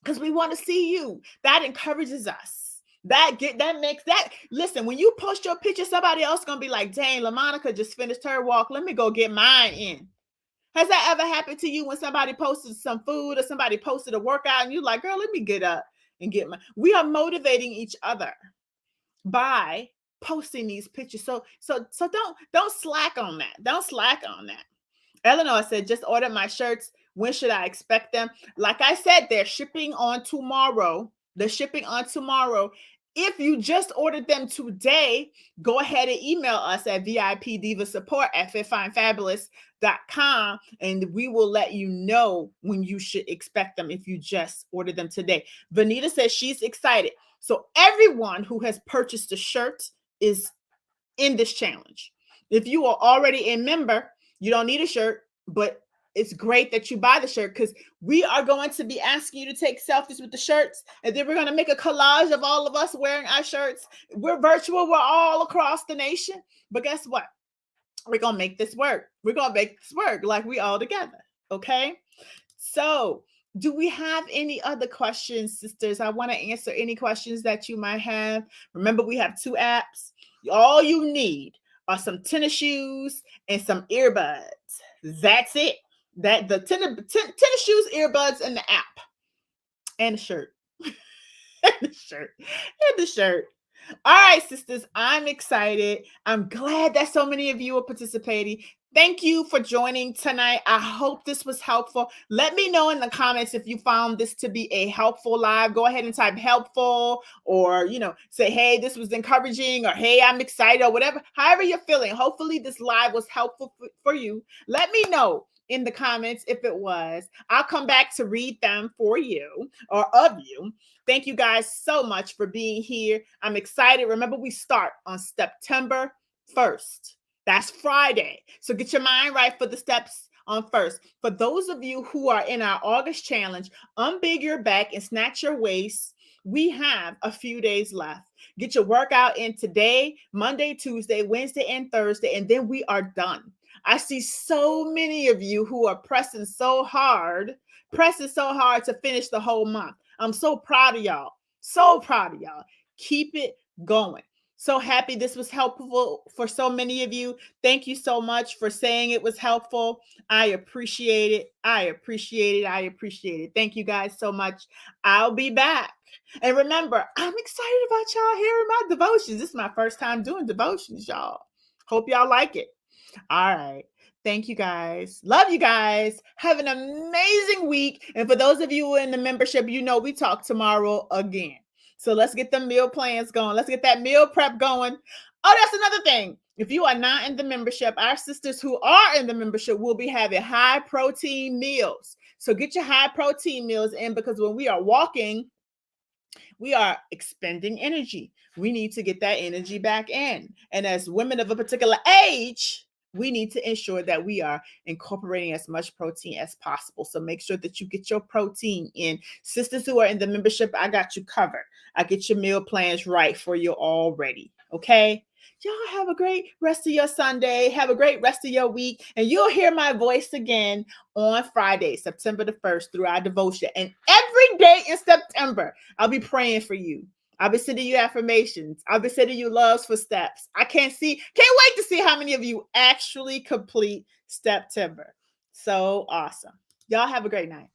because we want to see you. That encourages us. That makes that. Listen, when you post your picture, somebody else gonna be like, "Dang, LaMonica just finished her walk. Let me go get mine in." Has that ever happened to you when somebody posted some food or somebody posted a workout and you're like, "Girl, let me get up and get mine." We are motivating each other by posting these pictures. So don't slack on that. Don't slack on that. Eleanor said, just ordered my shirts. When should I expect them? Like I said, they're shipping on tomorrow. If you just ordered them today, go ahead and email us at vipdivasupport@fitfinefabulous.com and we will let you know when you should expect them if you just ordered them today. Vanita says she's excited. So everyone who has purchased a shirt is in this challenge. If you are already a member, you don't need a shirt, but it's great that you buy the shirt, because we are going to be asking you to take selfies with the shirts, and then we're going to make a collage of all of us wearing our shirts. We're virtual, we're all across the nation, but guess what? We're going to make this work. We're going to make this work like we all together. Okay. So, do we have any other questions, sisters? I want to answer any questions that you might have. Remember, we have 2 apps. All you need are some tennis shoes and some earbuds. That's it. That the tennis shoes, earbuds, and the app, and the shirt, and the shirt, and the shirt. All right, sisters, I'm excited. I'm glad that so many of you are participating. Thank you for joining tonight. I hope this was helpful. Let me know in the comments if you found this to be a helpful live. Go ahead and type helpful, or, say, hey, this was encouraging, or hey, I'm excited, or whatever, however you're feeling. Hopefully this live was helpful for you. Let me know in the comments if it was. I'll come back to read them for you, or of you. Thank you guys so much for being here. I'm excited. Remember, we start on STEPtember 1st. That's Friday. So get your mind right for the steps on 1st. For those of you who are in our August challenge, unbig your back and snatch your waist, we have a few days left. Get your workout in today, Monday, Tuesday, Wednesday, and Thursday, and then we are done. I see so many of you who are pressing so hard to finish the whole month. I'm so proud of y'all. So proud of y'all. Keep it going. So happy this was helpful for so many of you. Thank you so much for saying it was helpful. I appreciate it. I appreciate it. I appreciate it. Thank you guys so much. I'll be back. And remember, I'm excited about y'all hearing my devotions. This is my first time doing devotions, y'all. Hope y'all like it. All right. Thank you guys. Love you guys. Have an amazing week. And for those of you who are in the membership, we talk tomorrow again. So let's get the meal plans going. Let's get that meal prep going. Oh, that's another thing. If you are not in the membership, our sisters who are in the membership will be having high protein meals. So get your high protein meals in, because when we are walking, we are expending energy. We need to get that energy back in. And as women of a particular age, we need to ensure that we are incorporating as much protein as possible. So make sure that you get your protein in. Sisters who are in the membership, I got you covered. I get your meal plans right for you already. Okay? Y'all have a great rest of your Sunday. Have a great rest of your week. And you'll hear my voice again on Friday, September the 1st, through our devotion. And every day in September, I'll be praying for you. I'll be sending you affirmations. I'll be sending you loves for steps. Can't wait to see how many of you actually complete STEPtember. So awesome. Y'all have a great night.